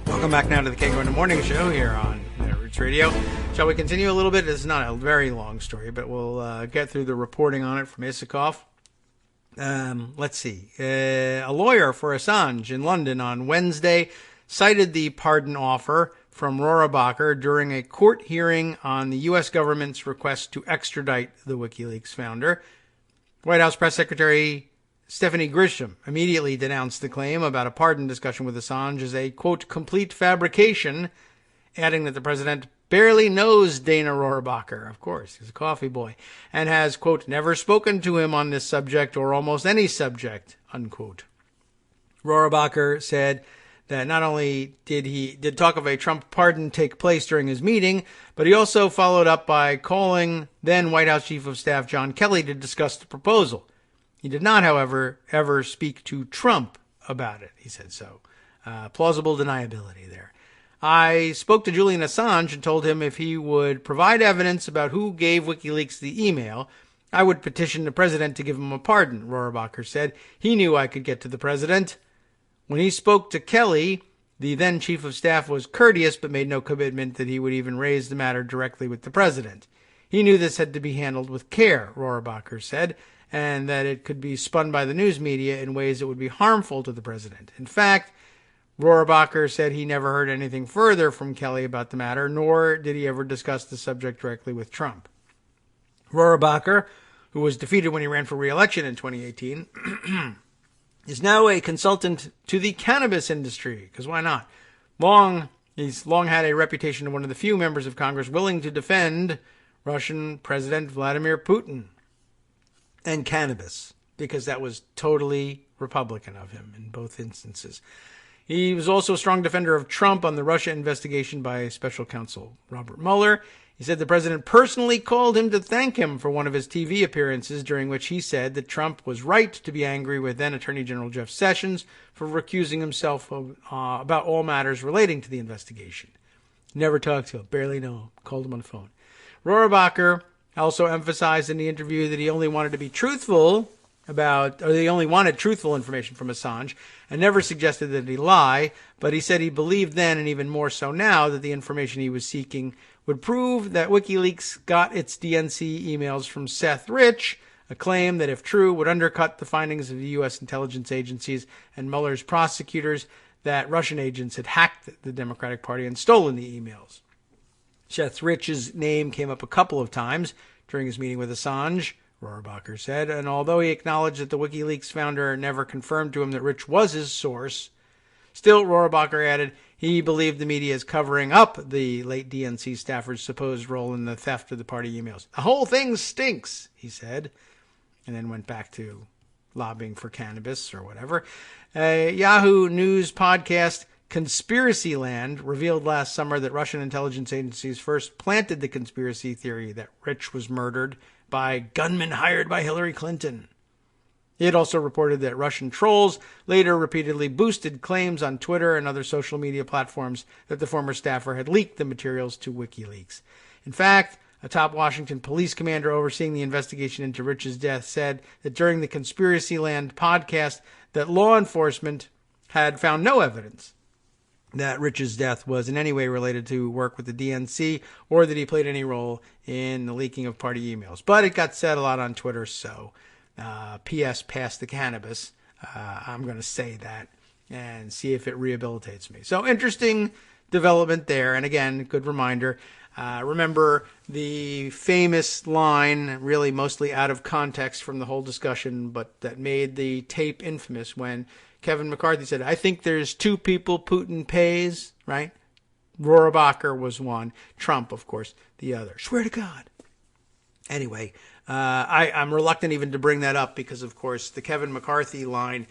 Welcome back now to the Kagro in the Morning Show here on Roots Radio. Shall we continue a little bit? It's not a very long story, but we'll get through the reporting on it from Isikoff. Let's see. A lawyer for Assange in London on Wednesday cited the pardon offer from Rohrabacher during a court hearing on the U.S. government's request to extradite the WikiLeaks founder. White House Press Secretary Stephanie Grisham immediately denounced the claim about a pardon discussion with Assange as a, quote, complete fabrication, adding that the president barely knows Dana Rohrabacher, of course, he's a coffee boy, and has, quote, never spoken to him on this subject or almost any subject, unquote. Rohrabacher said that not only did talk of a Trump pardon take place during his meeting, but he also followed up by calling then White House Chief of Staff John Kelly to discuss the proposal. He did not, however, ever speak to Trump about it, he said so. Plausible deniability there. I spoke to Julian Assange and told him if he would provide evidence about who gave WikiLeaks the email, I would petition the president to give him a pardon, Rohrabacher said. He knew I could get to the president. When he spoke to Kelly, the then chief of staff was courteous but made no commitment that he would even raise the matter directly with the president. He knew this had to be handled with care, Rohrabacher said, and that it could be spun by the news media in ways that would be harmful to the president. In fact, Rohrabacher said he never heard anything further from Kelly about the matter, nor did he ever discuss the subject directly with Trump. Rohrabacher, who was defeated when he ran for re-election in 2018, is now a consultant to the cannabis industry, because why not? He's long had a reputation of one of the few members of Congress willing to defend Russian President Vladimir Putin and cannabis, because that was totally Republican of him in both instances. He was also a strong defender of Trump on the Russia investigation by Special Counsel Robert Mueller. He said the president personally called him to thank him for one of his TV appearances, during which he said that Trump was right to be angry with then Attorney General Jeff Sessions for recusing himself about all matters relating to the investigation. Never talked to him, barely know him, called him on the phone. Rohrabacher also emphasized in the interview that he only wanted to be truthful they only wanted truthful information from Assange and never suggested that he lie, but he said he believed then, and even more so now, that the information he was seeking would prove that WikiLeaks got its DNC emails from Seth Rich, a claim that, if true, would undercut the findings of the U.S. intelligence agencies and Mueller's prosecutors that Russian agents had hacked the Democratic Party and stolen the emails. Seth Rich's name came up a couple of times during his meeting with Assange, Rohrabacher said, and although he acknowledged that the WikiLeaks founder never confirmed to him that Rich was his source, still, Rohrabacher added, he believed the media is covering up the late DNC staffer's supposed role in the theft of the party emails. The whole thing stinks, he said, and then went back to lobbying for cannabis or whatever. Yahoo News podcast Conspiracyland revealed last summer that Russian intelligence agencies first planted the conspiracy theory that Rich was murdered by gunmen hired by Hillary Clinton. It also reported that Russian trolls later repeatedly boosted claims on Twitter and other social media platforms that the former staffer had leaked the materials to WikiLeaks. In fact, a top Washington police commander overseeing the investigation into Rich's death said that during the Conspiracyland podcast that law enforcement had found no evidence that Rich's death was in any way related to work with the DNC or that he played any role in the leaking of party emails. But it got said a lot on Twitter, so P.S. pass the cannabis. I'm going to say that and see if it rehabilitates me. So interesting development there. And again, good reminder. Remember the famous line, really mostly out of context from the whole discussion, but that made the tape infamous when Kevin McCarthy said, I think there's two people Putin pays, right? Rohrabacher was one. Trump, of course, the other. Swear to God. Anyway, I'm reluctant even to bring that up because, of course, the Kevin McCarthy line,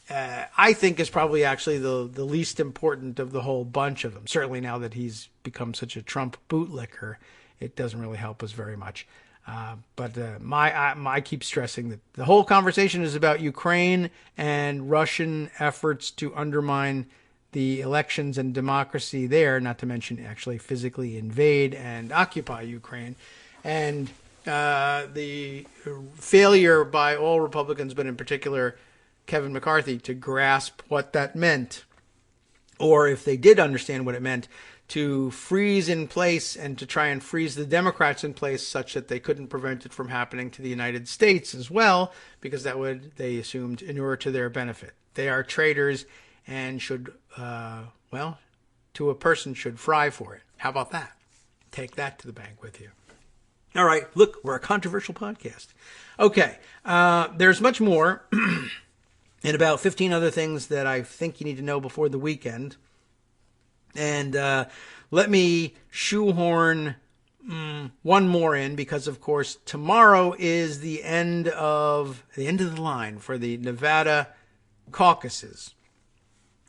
I think, is probably actually the least important of the whole bunch of them. Certainly now that he's become such a Trump bootlicker, it doesn't really help us very much. But I keep stressing that the whole conversation is about Ukraine and Russian efforts to undermine the elections and democracy there, not to mention actually physically invade and occupy Ukraine. And the failure by all Republicans, but in particular Kevin McCarthy, to grasp what that meant, or if they did understand what it meant, to freeze in place and to try and freeze the Democrats in place such that they couldn't prevent it from happening to the United States as well, because that would, they assumed, inure to their benefit. They are traitors and should, to a person, should fry for it. How about that? Take that to the bank with you. All right, look, we're a controversial podcast. Okay, there's much more and about 15 other things that I think you need to know before the weekend. And let me shoehorn one more in because, of course, tomorrow is the end of the line for the Nevada caucuses.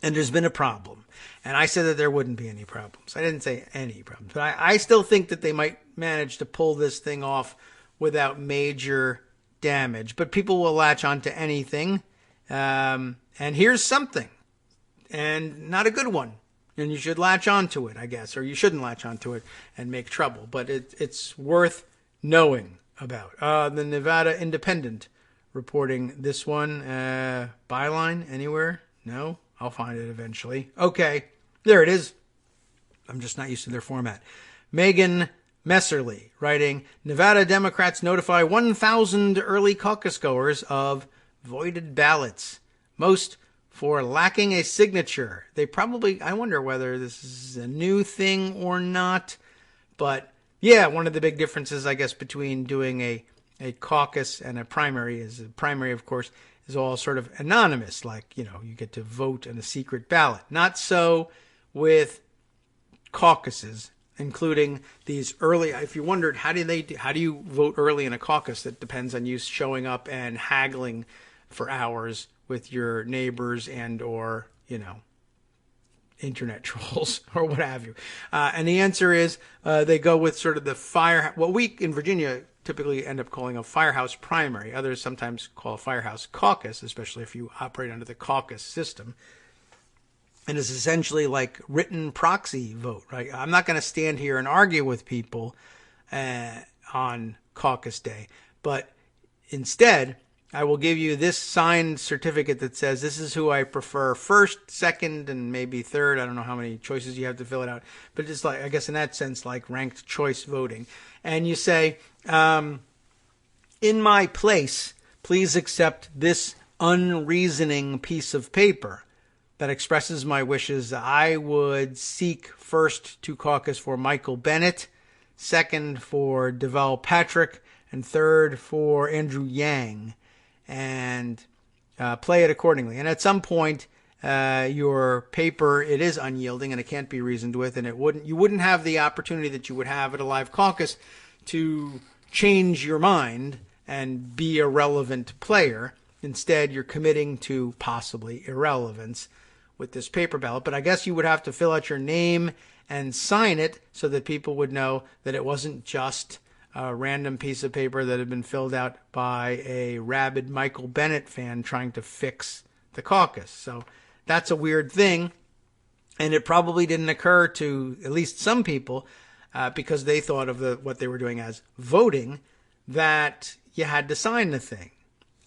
And there's been a problem. And I said that there wouldn't be any problems. I didn't say any problems. But I still think that they might manage to pull this thing off without major damage. But people will latch on to anything. And here's something. And not a good one. And you should latch on to it, I guess. Or you shouldn't latch on to it and make trouble. But it's worth knowing about. The Nevada Independent reporting this one. Byline anywhere? No? I'll find it eventually. Okay, there it is. I'm just not used to their format. Megan Messerly writing, Nevada Democrats notify 1,000 early caucus goers of voided ballots, most for lacking a signature. They probably, I wonder whether this is a new thing or not. But yeah, one of the big differences, I guess, between doing a caucus and a primary is a primary, of course, is all sort of anonymous, like, you get to vote in a secret ballot. Not so with caucuses, including these early. If you wondered, how do you vote early in a caucus? That depends on you showing up and haggling for hours with your neighbors and or internet trolls or what have you. And the answer is they go with sort of the what we in Virginia typically end up calling a firehouse primary. Others sometimes call a firehouse caucus, especially if you operate under the caucus system. And it's essentially like written proxy vote, right? I'm not going to stand here and argue with people on caucus day, but instead I will give you this signed certificate that says this is who I prefer first, second, and maybe third. I don't know how many choices you have to fill it out, but it's like, I guess in that sense, like ranked choice voting. And you say, in my place, please accept this unreasoning piece of paper that expresses my wishes. I would seek first to caucus for Michael Bennet, second for Deval Patrick, and third for Andrew Yang, and play it accordingly. And at some point, your paper, it is unyielding and it can't be reasoned with, and you wouldn't have the opportunity that you would have at a live caucus to change your mind and be a relevant player. Instead, you're committing to possibly irrelevance with this paper ballot. But I guess you would have to fill out your name and sign it so that people would know that it wasn't just a random piece of paper that had been filled out by a rabid Michael Bennet fan trying to fix the caucus. So that's a weird thing. And it probably didn't occur to at least some people because they thought of what they were doing as voting, that you had to sign the thing.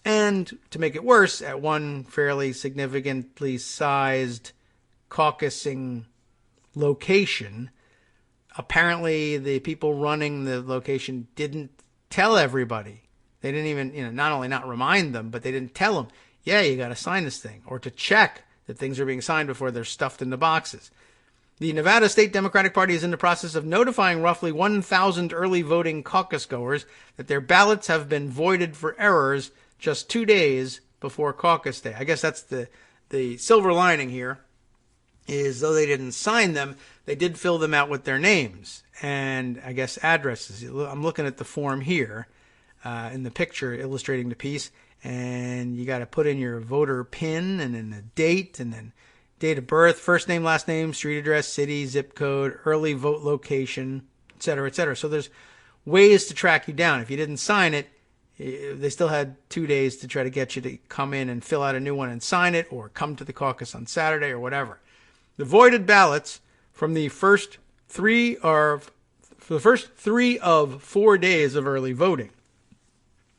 And to make it worse, at one fairly significantly sized caucusing location, apparently the people running the location didn't tell everybody. They didn't even, not only not remind them, but they didn't tell them, yeah, you got to sign this thing, or to check that things are being signed before they're stuffed in the boxes. The Nevada State Democratic Party is in the process of notifying roughly 1,000 early voting caucus goers that their ballots have been voided for errors just 2 days before caucus day. I guess that's the silver lining here, is though they didn't sign them, they did fill them out with their names and I guess addresses. I'm looking at the form here in the picture illustrating the piece, and you got to put in your voter PIN and then the date and then date of birth, first name, last name, street address, city, zip code, early vote location, etc., etc. So there's ways to track you down. If you didn't sign it, they still had 2 days to try to get you to come in and fill out a new one and sign it, or come to the caucus on Saturday or whatever. The voided ballots from the first three of 4 days of early voting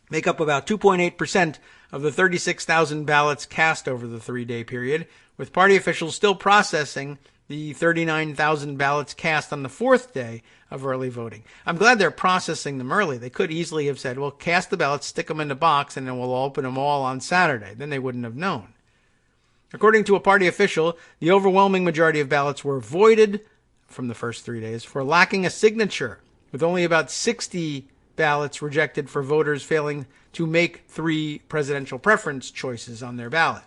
make up about 2.8% of the 36,000 ballots cast over the 3-day period, with party officials still processing the 39,000 ballots cast on the 4th day of early voting. I'm glad they're processing them early. They could easily have said, well, cast the ballots, stick them in the box, and then we'll open them all on Saturday. Then they wouldn't have known. According to a party official, the overwhelming majority of ballots were voided from the first 3 days for lacking a signature, with only about 60 ballots rejected for voters failing to make 3 presidential preference choices on their ballot.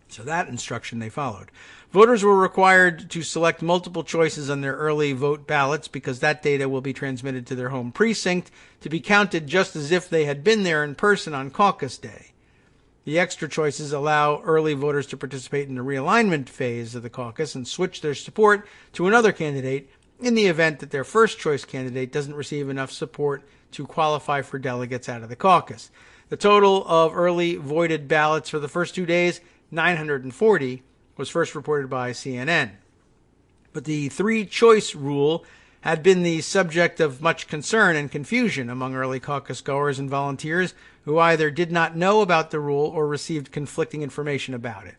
So that instruction they followed. Voters were required to select multiple choices on their early vote ballots because that data will be transmitted to their home precinct to be counted just as if they had been there in person on caucus day. The extra choices allow early voters to participate in the realignment phase of the caucus and switch their support to another candidate in the event that their first choice candidate doesn't receive enough support to qualify for delegates out of the caucus. The total of early voided ballots for the first 2 days, 940, was first reported by CNN. But the 3-choice rule had been the subject of much concern and confusion among early caucus goers and volunteers who either did not know about the rule or received conflicting information about it.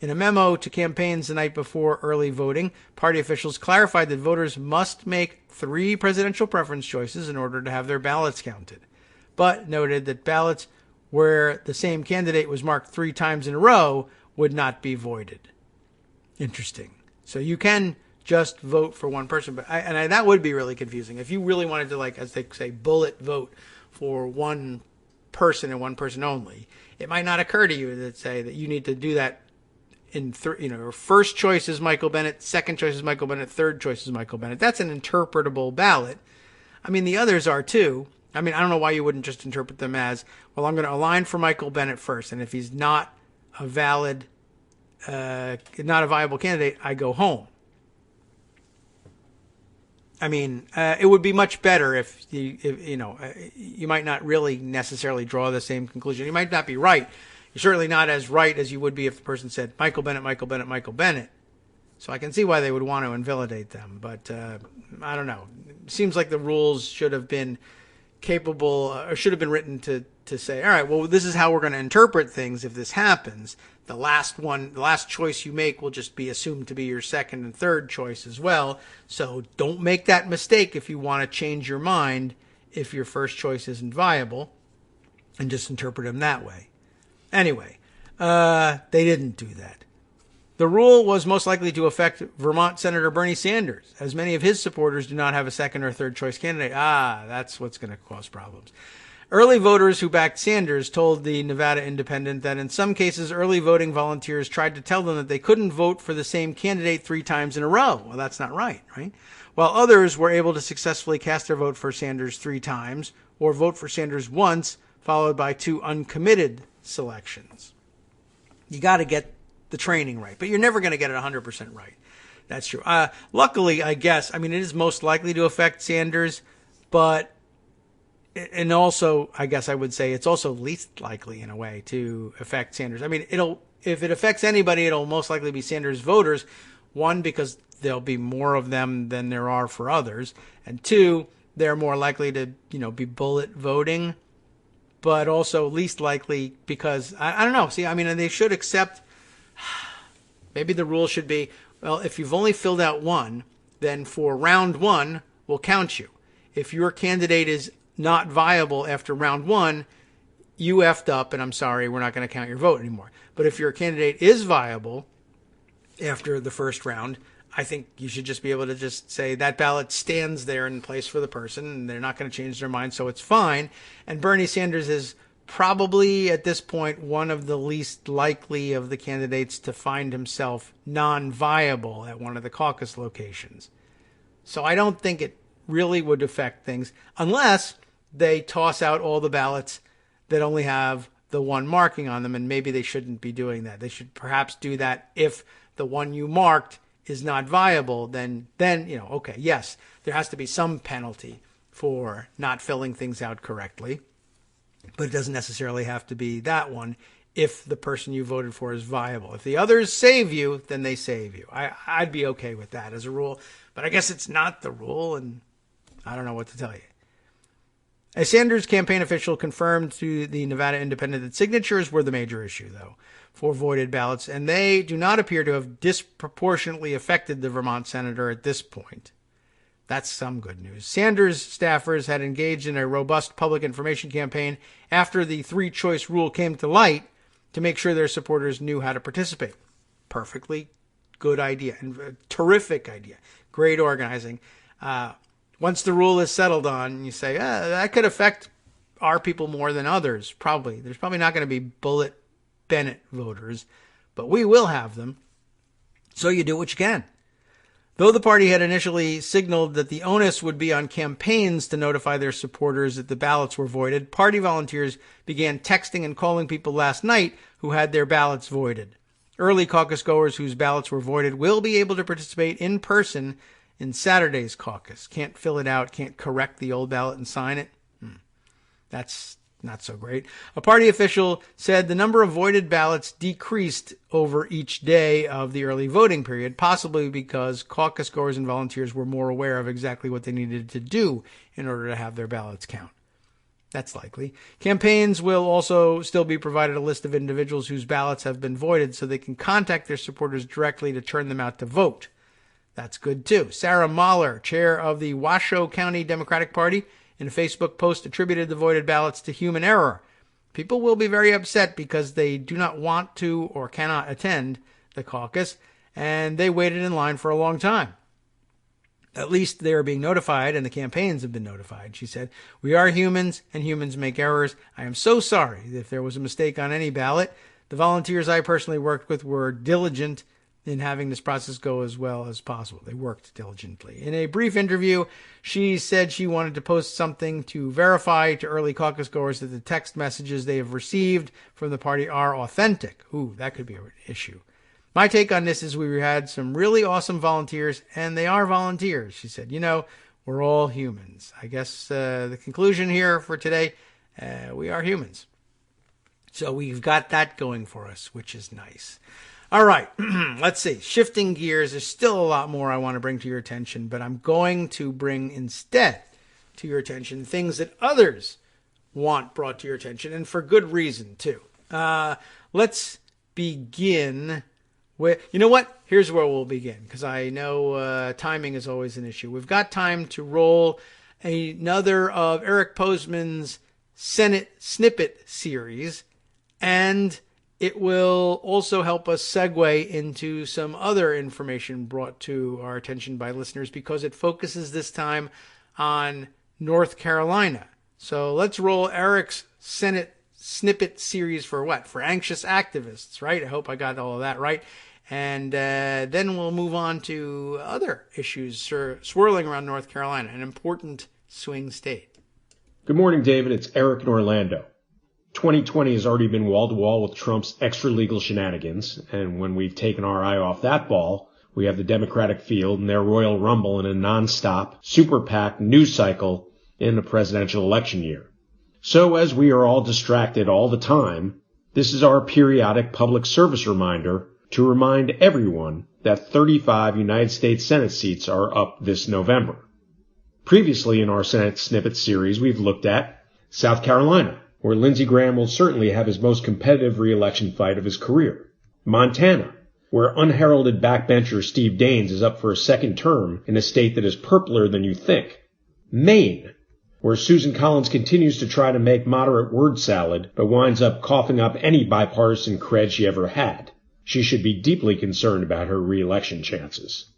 In a memo to campaigns the night before early voting, party officials clarified that voters must make 3 presidential preference choices in order to have their ballots counted, but noted that ballots where the same candidate was marked 3 times in a row would not be voided. Interesting. So you can just vote for one person, but that would be really confusing. If you really wanted to, like, as they say, bullet vote for one person and one person only, it might not occur to you that say that you need to do that in first choice is Michael Bennet, second choice is Michael Bennet, third choice is Michael Bennet. That's an interpretable ballot. I mean, the others are too. I mean, I don't know why you wouldn't just interpret them as, well, I'm going to align for Michael Bennet first, and if he's not a valid, not a viable candidate, I go home. I mean, it would be much better if you might not really necessarily draw the same conclusion. You might not be right. You're certainly not as right as you would be if the person said Michael Bennet, Michael Bennet, Michael Bennet. So I can see why they would want to invalidate them, but I don't know. It seems like the rules should have been capable, or should have been written to to say, all right, well, this is how we're going to interpret things if this happens. The last choice you make will just be assumed to be your second and third choice as well. So don't make that mistake if you want to change your mind if your first choice isn't viable, and just interpret them that way. Anyway, they didn't do that. The rule was most likely to affect Vermont Senator Bernie Sanders, as many of his supporters do not have a second or third choice candidate. That's what's going to cause problems. Early voters who backed Sanders told the Nevada Independent that in some cases, early voting volunteers tried to tell them that they couldn't vote for the same candidate 3 times in a row. Well, that's not right? While others were able to successfully cast their vote for Sanders 3 times or vote for Sanders once, followed by 2 uncommitted selections. You got to get the training right, but you're never going to get it 100% right. That's true. Luckily, I guess, it is most likely to affect Sanders, and also, I guess I would say it's also least likely in a way to affect Sanders. If it affects anybody, it'll most likely be Sanders voters. 1, because there'll be more of them than there are for others. And 2, they're more likely to, be bullet voting, but also least likely because I don't know. See, they should accept, maybe the rule should be, well, if you've only filled out 1, then for round 1, we'll count you. If your candidate is not viable after round 1, you effed up, and I'm sorry, we're not going to count your vote anymore. But if your candidate is viable after the first round, I think you should just be able to just say that ballot stands there in place for the person, and they're not going to change their mind, so it's fine. And Bernie Sanders is probably, at this point, one of the least likely of the candidates to find himself non-viable at one of the caucus locations. So I don't think it really would affect things unless they toss out all the ballots that only have the 1 marking on them, and maybe they shouldn't be doing that. They should perhaps do that if the one you marked is not viable, then okay, yes, there has to be some penalty for not filling things out correctly, but it doesn't necessarily have to be that one if the person you voted for is viable. If the others save you, then they save you. I'd be okay with that as a rule, but I guess it's not the rule, and I don't know what to tell you. A Sanders campaign official confirmed to the Nevada Independent that signatures were the major issue, though, for voided ballots, and they do not appear to have disproportionately affected the Vermont senator at this point. That's some good news. Sanders staffers had engaged in a robust public information campaign after the 3-choice rule came to light to make sure their supporters knew how to participate. Perfectly good idea, and terrific idea. Great organizing. Once the rule is settled on, you say, that could affect our people more than others, probably. There's probably not going to be Bullet Bennett voters, but we will have them. So you do what you can. Though the party had initially signaled that the onus would be on campaigns to notify their supporters that the ballots were voided, party volunteers began texting and calling people last night who had their ballots voided. Early caucus goers whose ballots were voided will be able to participate in person in Saturday's caucus. Can't fill it out, can't correct the old ballot and sign it. That's not so great. A party official said the number of voided ballots decreased over each day of the early voting period, possibly because caucus goers and volunteers were more aware of exactly what they needed to do in order to have their ballots count. That's likely. Campaigns will also still be provided a list of individuals whose ballots have been voided so they can contact their supporters directly to turn them out to vote. That's good, too. Sarah Mahler, chair of the Washoe County Democratic Party, in a Facebook post attributed the voided ballots to human error. People will be very upset because they do not want to or cannot attend the caucus, and they waited in line for a long time. At least they are being notified, and the campaigns have been notified, she said. We are humans, and humans make errors. I am so sorry if there was a mistake on any ballot. The volunteers I personally worked with were diligent in having this process go as well as possible. They worked diligently. In a brief interview, she said she wanted to post something to verify to early caucus goers that the text messages they have received from the party are authentic. Ooh, that could be an issue. My take on this is we had some really awesome volunteers, and they are volunteers, she said. We're all humans. I guess the conclusion here for today, we are humans. So we've got that going for us, which is nice. All right, let's see. Shifting gears, there's still a lot more I want to bring to your attention, but I'm going to bring instead to your attention things that others want brought to your attention, and for good reason, too. Let's begin with, you know what? Here's where we'll begin, because I know timing is always an issue. We've got time to roll another of Eric Postman's Senate Snippet series, and it will also help us segue into some other information brought to our attention by listeners, because it focuses this time on North Carolina. So let's roll Eric's Senate Snippet series for what? For anxious activists, right? I hope I got all of that right. And then we'll move on to other issues swirling around North Carolina, an important swing state. Good morning, David. It's Eric in Orlando. 2020 has already been wall-to-wall with Trump's extra-legal shenanigans, and when we've taken our eye off that ball, we have the Democratic field and their Royal Rumble in a non-stop, super-packed news cycle in the presidential election year. So as we are all distracted all the time, this is our periodic public service reminder to remind everyone that 35 United States Senate seats are up this November. Previously in our Senate Snippet series, we've looked at South Carolina, where Lindsey Graham will certainly have his most competitive re-election fight of his career. Montana, where unheralded backbencher Steve Daines is up for a second term in a state that is purpler than you think. Maine, where Susan Collins continues to try to make moderate word salad, but winds up coughing up any bipartisan cred she ever had. She should be deeply concerned about her re-election chances.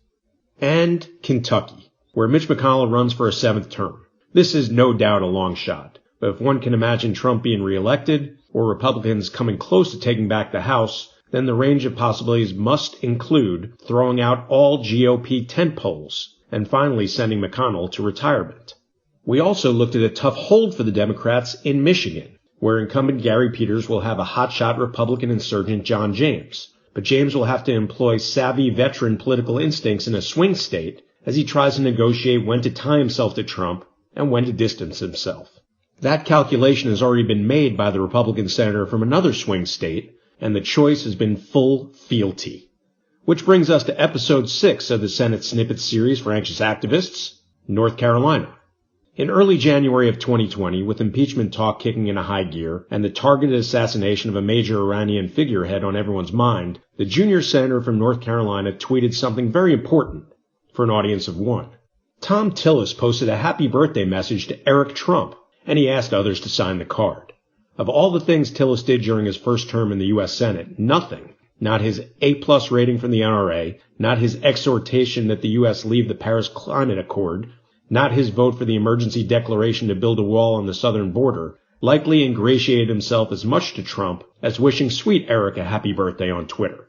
And Kentucky, where Mitch McConnell runs for a seventh term. This is no doubt a long shot, but if one can imagine Trump being reelected, or Republicans coming close to taking back the House, then the range of possibilities must include throwing out all GOP tent poles and finally sending McConnell to retirement. We also looked at a tough hold for the Democrats in Michigan, where incumbent Gary Peters will have a hotshot Republican insurgent John James. But James will have to employ savvy veteran political instincts in a swing state as he tries to negotiate when to tie himself to Trump and when to distance himself. That calculation has already been made by the Republican senator from another swing state, and the choice has been full fealty. Which brings us to episode 6 of the Senate Snippet series for anxious activists, North Carolina. In early January of 2020, with impeachment talk kicking into high gear and the targeted assassination of a major Iranian figurehead on everyone's mind, the junior senator from North Carolina tweeted something very important for an audience of one. Tom Tillis posted a happy birthday message to Eric Trump, and he asked others to sign the card. Of all the things Tillis did during his first term in the U.S. Senate, nothing, not his A+ rating from the NRA, not his exhortation that the U.S. leave the Paris Climate Accord, not his vote for the emergency declaration to build a wall on the southern border, likely ingratiated himself as much to Trump as wishing sweet Eric a happy birthday on Twitter.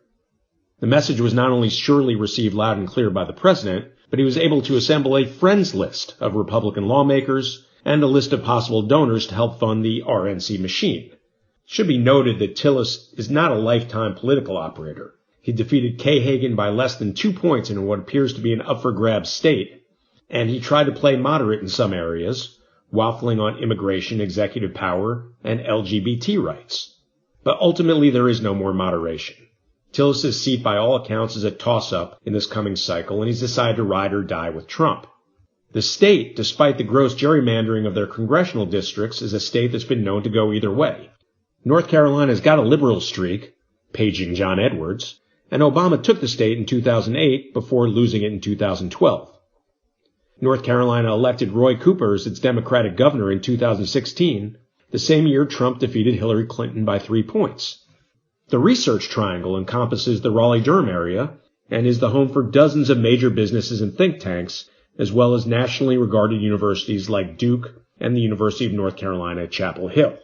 The message was not only surely received loud and clear by the president, but he was able to assemble a friends list of Republican lawmakers and a list of possible donors to help fund the RNC machine. It should be noted that Tillis is not a lifetime political operator. He defeated Kay Hagan by less than 2 points in what appears to be an up-for-grabs state, and he tried to play moderate in some areas, waffling on immigration, executive power, and LGBT rights. But ultimately there is no more moderation. Tillis' seat by all accounts is a toss-up in this coming cycle, and he's decided to ride or die with Trump. The state, despite the gross gerrymandering of their congressional districts, is a state that's been known to go either way. North Carolina's got a liberal streak, paging John Edwards, and Obama took the state in 2008 before losing it in 2012. North Carolina elected Roy Cooper as its Democratic governor in 2016, the same year Trump defeated Hillary Clinton by 3 points. The Research Triangle encompasses the Raleigh-Durham area and is the home for dozens of major businesses and think tanks, as well as nationally regarded universities like Duke and the University of North Carolina at Chapel Hill.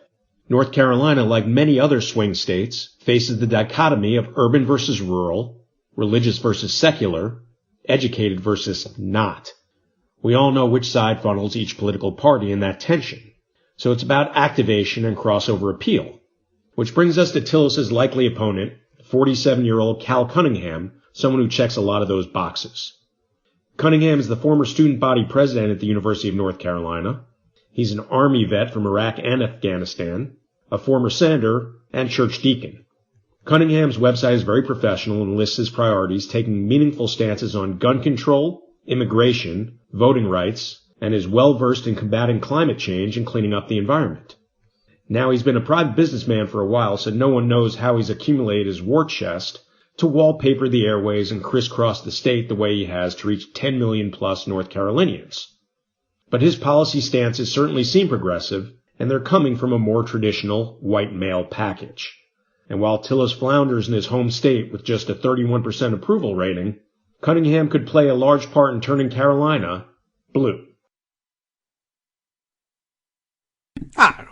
North Carolina, like many other swing states, faces the dichotomy of urban versus rural, religious versus secular, educated versus not. We all know which side funnels each political party in that tension. So it's about activation and crossover appeal. Which brings us to Tillis' likely opponent, 47-year-old Cal Cunningham, someone who checks a lot of those boxes. Cunningham is the former student body president at the University of North Carolina. He's an Army vet from Iraq and Afghanistan, a former senator, and church deacon. Cunningham's website is very professional and lists his priorities, taking meaningful stances on gun control, immigration, voting rights, and is well-versed in combating climate change and cleaning up the environment. Now he's been a private businessman for a while, so no one knows how he's accumulated his war chest to wallpaper the airways and crisscross the state the way he has to reach 10 million plus North Carolinians. But his policy stances certainly seem progressive, and they're coming from a more traditional white male package. And while Tillis flounders in his home state with just a 31% approval rating, Cunningham could play a large part in turning Carolina blue.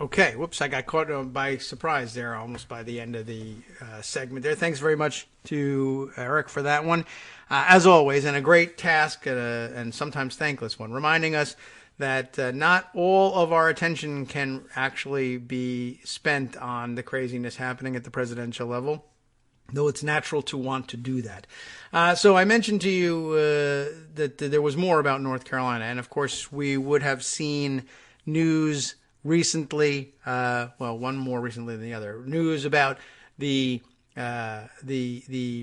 Okay. Whoops, I got caught by surprise there almost by the end of the segment there. Thanks very much to Eric for that one. As always, and a great task and sometimes thankless one, reminding us that not all of our attention can actually be spent on the craziness happening at the presidential level, though it's natural to want to do that. So I mentioned to you that there was more about North Carolina, and of course we would have seen news recently, one more recently than the other, news about the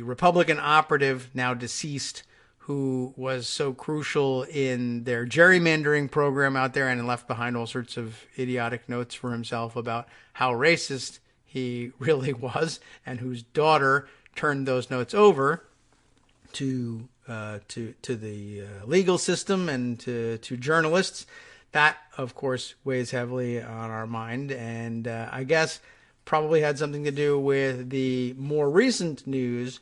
Republican operative, now deceased, who was so crucial in their gerrymandering program out there and left behind all sorts of idiotic notes for himself about how racist he really was, and whose daughter turned those notes over to the legal system and to journalists. That, of course, weighs heavily on our mind, and I guess probably had something to do with the more recent news,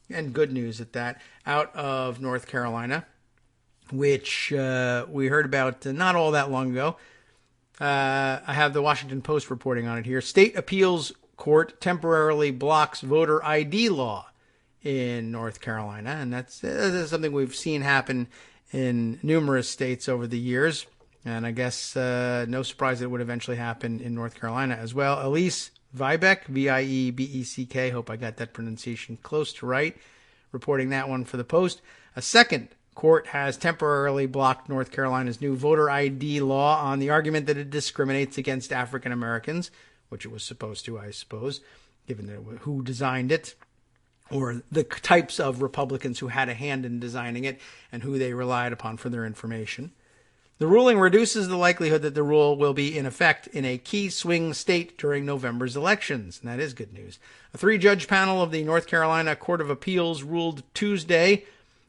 and good news at that, out of North Carolina, which we heard about not all that long ago. I have the Washington Post reporting on it here. State appeals court temporarily blocks voter ID law in North Carolina, and that's something we've seen happen in numerous states over the years. And I guess no surprise that it would eventually happen in North Carolina as well. Elise Viebeck, Viebeck, hope I got that pronunciation close to right, reporting that one for the Post. A second court has temporarily blocked North Carolina's new voter ID law on the argument that it discriminates against African Americans, which it was supposed to, I suppose, given who designed it, or the types of Republicans who had a hand in designing it and who they relied upon for their information. The ruling reduces the likelihood that the rule will be in effect in a key swing state during November's elections, and that is good news. A 3-judge panel of the North Carolina Court of Appeals ruled Tuesday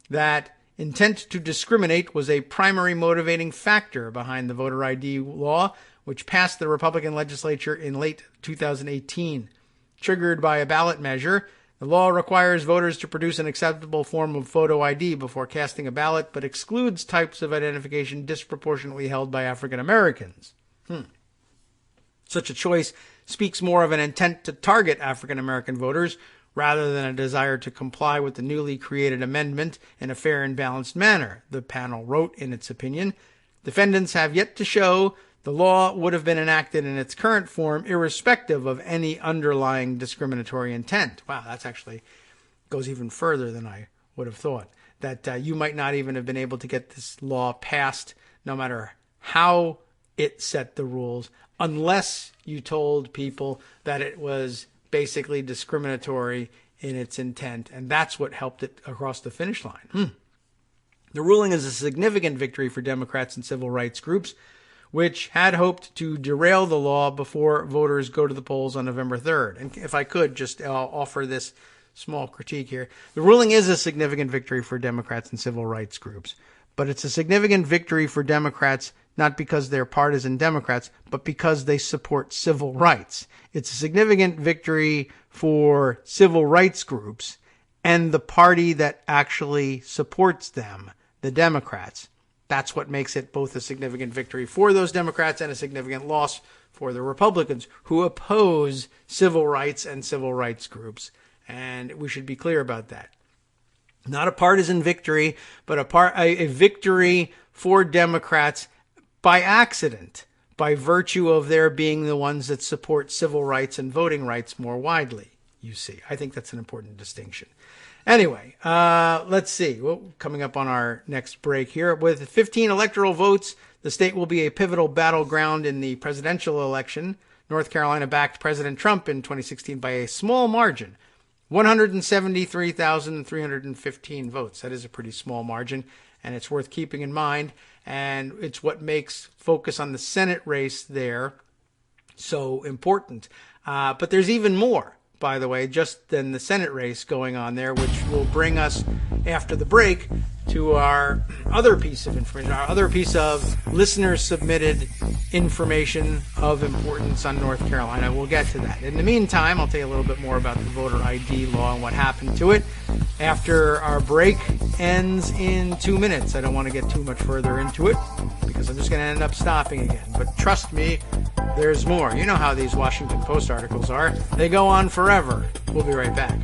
that intent to discriminate was a primary motivating factor behind the voter ID law, which passed the Republican legislature in late 2018. Triggered by a ballot measure, the law requires voters to produce an acceptable form of photo ID before casting a ballot, but excludes types of identification disproportionately held by African Americans. Such a choice speaks more of an intent to target African American voters rather than a desire to comply with the newly created amendment in a fair and balanced manner, the panel wrote in its opinion. Defendants have yet to show the law would have been enacted in its current form irrespective of any underlying discriminatory intent. Wow, that's actually goes even further than I would have thought. That you might not even have been able to get this law passed no matter how it set the rules, unless you told people that it was basically discriminatory in its intent, and that's what helped it across the finish line. The ruling is a significant victory for Democrats and civil rights groups, which had hoped to derail the law before voters go to the polls on November 3rd. And if I could just offer this small critique here. The ruling is a significant victory for Democrats and civil rights groups, but it's a significant victory for Democrats not because they're partisan Democrats, but because they support civil rights. It's a significant victory for civil rights groups and the party that actually supports them, the Democrats. That's what makes it both a significant victory for those Democrats and a significant loss for the Republicans who oppose civil rights and civil rights groups. And we should be clear about that. Not a partisan victory, but a victory for Democrats by accident, by virtue of their being the ones that support civil rights and voting rights more widely, you see. I think that's an important distinction. Anyway, let's see. Well, coming up on our next break here. With 15 electoral votes, the state will be a pivotal battleground in the presidential election. North Carolina backed President Trump in 2016 by a small margin, 173,315 votes. That is a pretty small margin, and it's worth keeping in mind. And it's what makes focus on the Senate race there so important. But there's even more, by the way, just than the Senate race going on there, which will bring us after the break to our other piece of information, our other piece of listener-submitted information of importance on North Carolina. We'll get to that. In the meantime, I'll tell you a little bit more about the voter ID law and what happened to it after our break ends in 2 minutes. I don't want to get too much further into it because I'm just going to end up stopping again. But trust me, there's more. You know how these Washington Post articles are. They go on forever. We'll be right back.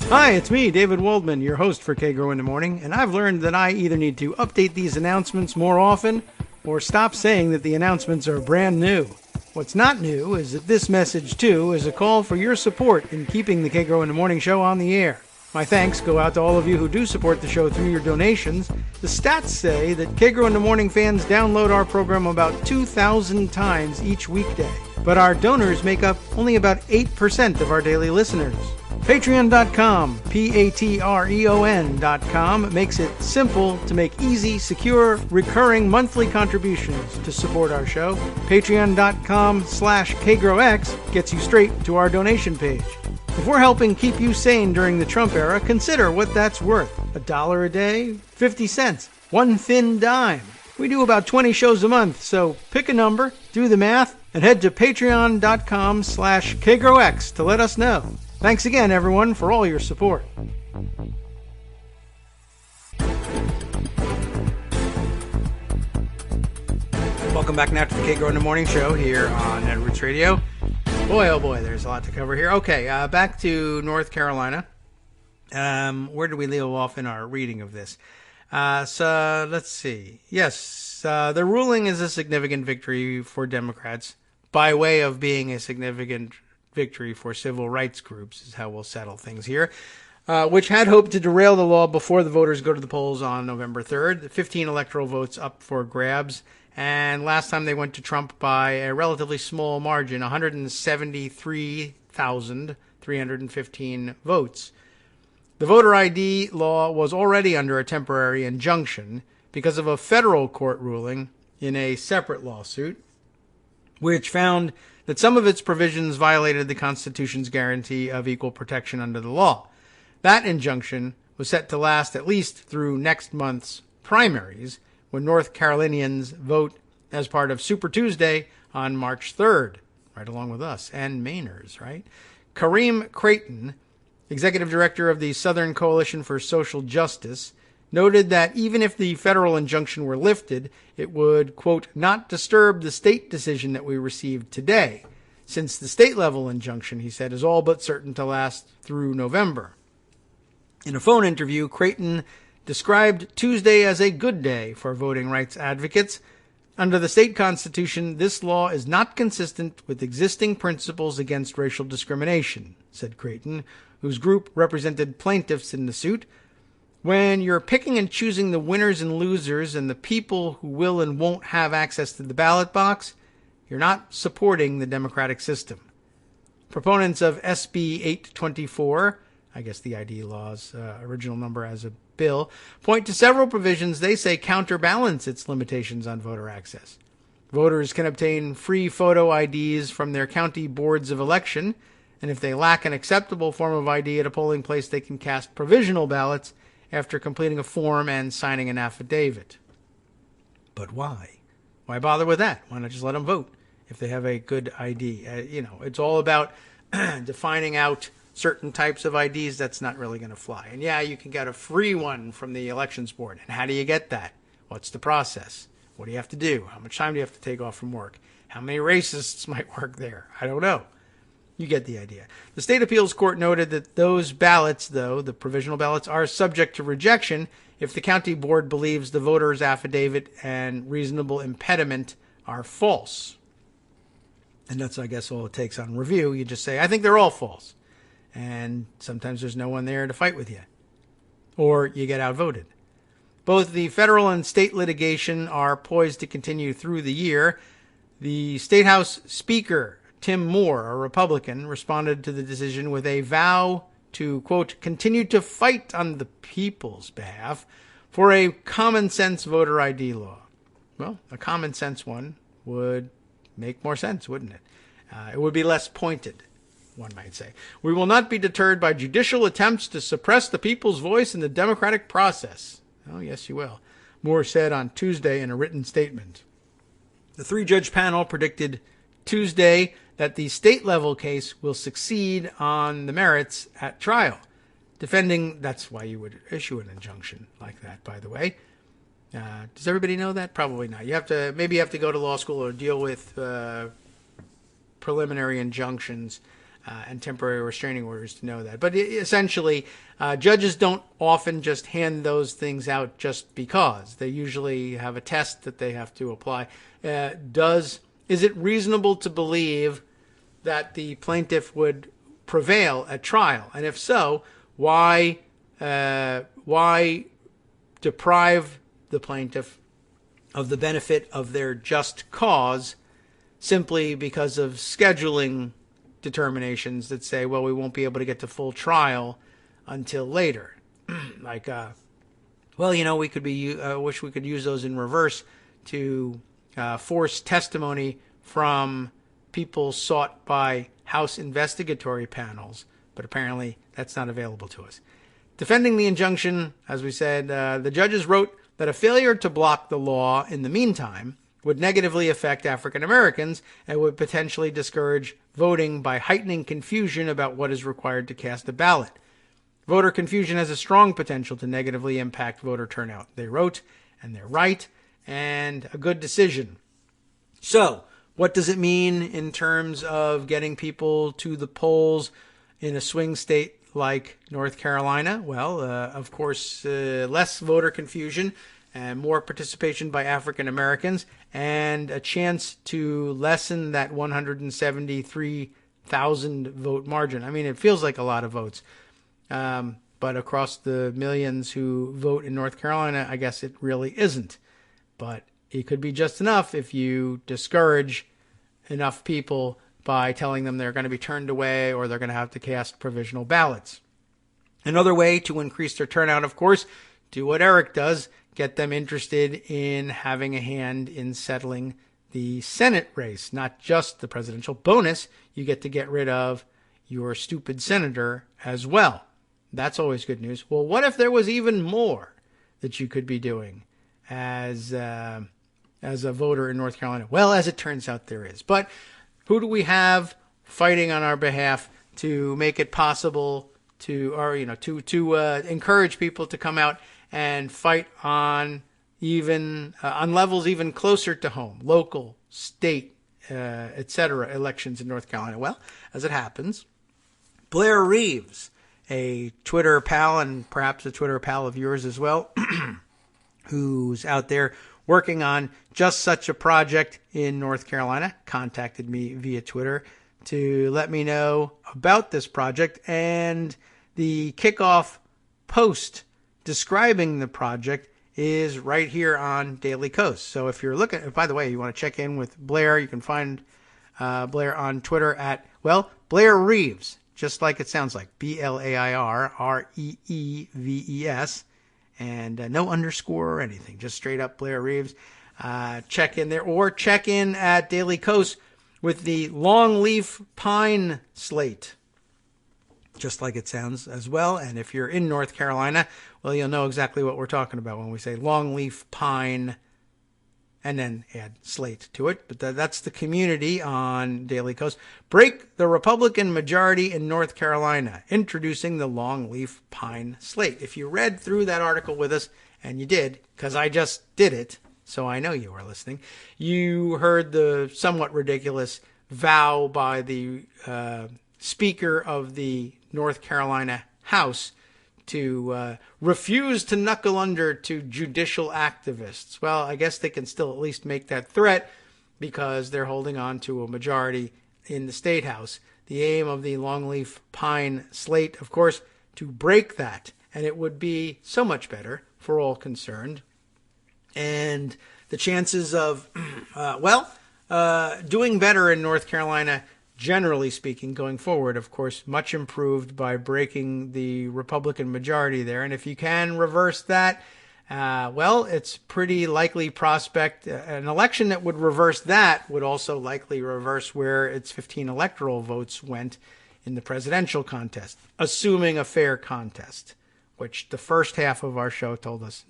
Hi, it's me, David Waldman, your host for Kagro in the Morning, and I've learned that I either need to update these announcements more often or stop saying that the announcements are brand new. What's not new is that this message, too, is a call for your support in keeping the Kagro in the Morning show on the air. My thanks go out to all of you who do support the show through your donations. The stats say that Kagro in the Morning fans download our program about 2,000 times each weekday, but our donors make up only about 8% of our daily listeners. Patreon.com, Patreon.com, makes it simple to make easy, secure, recurring monthly contributions to support our show. Patreon.com/KagroX gets you straight to our donation page. If we're helping keep you sane during the Trump era, consider what that's worth. $1 a day? 50 cents? One thin dime? We do about 20 shows a month, so pick a number, do the math, and head to Patreon.com/KagroX to let us know. Thanks again, everyone, for all your support. Welcome back now to the Kagro in the Morning show here on Edwards Radio. Boy, oh boy, there's a lot to cover here. Okay, back to North Carolina. Where did we leave off in our reading of this? So let's see. Yes, the ruling is a significant victory for Democrats by way of being a significant victory for civil rights groups is how we'll settle things here, which had hoped to derail the law before the voters go to the polls on November 3rd. 15 electoral votes up for grabs, and last time they went to Trump by a relatively small margin, 173,315 votes. The voter ID law was already under a temporary injunction because of a federal court ruling in a separate lawsuit, which found that some of its provisions violated the Constitution's guarantee of equal protection under the law. That injunction was set to last at least through next month's primaries, when North Carolinians vote as part of Super Tuesday on March 3rd, right along with us, and Mainers, right? Kareem Creighton, executive director of the Southern Coalition for Social Justice, noted that even if the federal injunction were lifted, it would, quote, not disturb the state decision that we received today, since the state-level injunction, he said, is all but certain to last through November. In a phone interview, Creighton described Tuesday as a good day for voting rights advocates. Under the state constitution, this law is not consistent with existing principles against racial discrimination, said Creighton, whose group represented plaintiffs in the suit. When you're picking and choosing the winners and losers and the people who will and won't have access to the ballot box, you're not supporting the democratic system. Proponents of SB 824, I guess the ID law's original number as a bill, point to several provisions they say counterbalance its limitations on voter access. Voters can obtain free photo IDs from their county boards of election, and if they lack an acceptable form of ID at a polling place, they can cast provisional ballots after completing a form and signing an affidavit. But why? Why bother with that? Why not just let them vote if they have a good ID? It's all about defining out certain types of IDs. That's not really going to fly. And yeah, you can get a free one from the elections board. And how do you get that? What's the process? What do you have to do? How much time do you have to take off from work? How many racists might work there? I don't know. You get the idea. The state appeals court noted that those ballots, though, the provisional ballots, are subject to rejection if the county board believes the voter's affidavit and reasonable impediment are false. And that's, I guess, all it takes on review. You just say, I think they're all false. And sometimes there's no one there to fight with you. Or you get outvoted. Both the federal and state litigation are poised to continue through the year. The State House Speaker, Tim Moore, a Republican, responded to the decision with a vow to, quote, continue to fight on the people's behalf for a common sense voter ID law. Well, a common sense one would make more sense, wouldn't it? It would be less pointed, one might say. We will not be deterred by judicial attempts to suppress the people's voice in the democratic process. Oh, yes, you will. Moore said on Tuesday in a written statement. The three-judge panel predicted Tuesday that the state-level case will succeed on the merits at trial. That's why you would issue an injunction like that, by the way. Does everybody know that? Probably not. Maybe you have to go to law school or deal with preliminary injunctions and temporary restraining orders to know that. But essentially, judges don't often just hand those things out just because. They usually have a test that they have to apply. Is it reasonable to believe that the plaintiff would prevail at trial? And if so, why deprive the plaintiff of the benefit of their just cause simply because of scheduling determinations that say, well, we won't be able to get to full trial until later? Like, we could wish we could use those in reverse to force testimony from people sought by House investigatory panels, but apparently that's not available to us. Defending the injunction, as we said, the judges wrote that a failure to block the law in the meantime would negatively affect African Americans and would potentially discourage voting by heightening confusion about what is required to cast a ballot. Voter confusion has a strong potential to negatively impact voter turnout, they wrote, and they're right, and a good decision. So, what does it mean in terms of getting people to the polls in a swing state like North Carolina? Well, of course, less voter confusion and more participation by African Americans and a chance to lessen that 173,000 vote margin. I mean, it feels like a lot of votes. But across the millions who vote in North Carolina, I guess it really isn't. But it could be just enough if you discourage enough people by telling them they're going to be turned away or they're going to have to cast provisional ballots. Another way to increase their turnout, of course, do what Eric does, get them interested in having a hand in settling the Senate race, not just the presidential bonus. You get to get rid of your stupid senator as well. That's always good news. Well, what if there was even more that you could be doing as a voter in North Carolina? Well, as it turns out, there is. But who do we have fighting on our behalf to make it possible to encourage people to come out and fight on levels even closer to home, local, state, etc. elections in North Carolina? Well, as it happens, Blair Reeves, a Twitter pal and perhaps a Twitter pal of yours as well, who's out there working on just such a project in North Carolina, contacted me via Twitter to let me know about this project, and the kickoff post describing the project is right here on Daily Kos. So if you're looking, by the way, you want to check in with Blair, you can find Blair on Twitter at, Blair Reeves, just like it sounds like, BlairReeves, and no underscore or anything, just straight up Blair Reeves. Check in there, or check in at Daily Kos with the longleaf pine slate, just like it sounds as well. And if you're in North Carolina, well, you'll know exactly what we're talking about when we say longleaf pine and then add slate to it. But that's the community on Daily Kos. Break the Republican majority in North Carolina, introducing the longleaf pine slate. If you read through that article with us, and you did, because I just did it, so I know you were listening, you heard the somewhat ridiculous vow by the Speaker of the North Carolina House to refuse to knuckle under to judicial activists. Well, I guess they can still at least make that threat because they're holding on to a majority in the State House. The aim of the longleaf pine slate, of course, to break that, and it would be so much better for all concerned. And the chances of, doing better in North Carolina, generally speaking, going forward, of course, much improved by breaking the Republican majority there. And if you can reverse that Well, it's pretty likely prospect. An election that would reverse that would also likely reverse where its 15 electoral votes went in the presidential contest, assuming a fair contest, which the first half of our show told us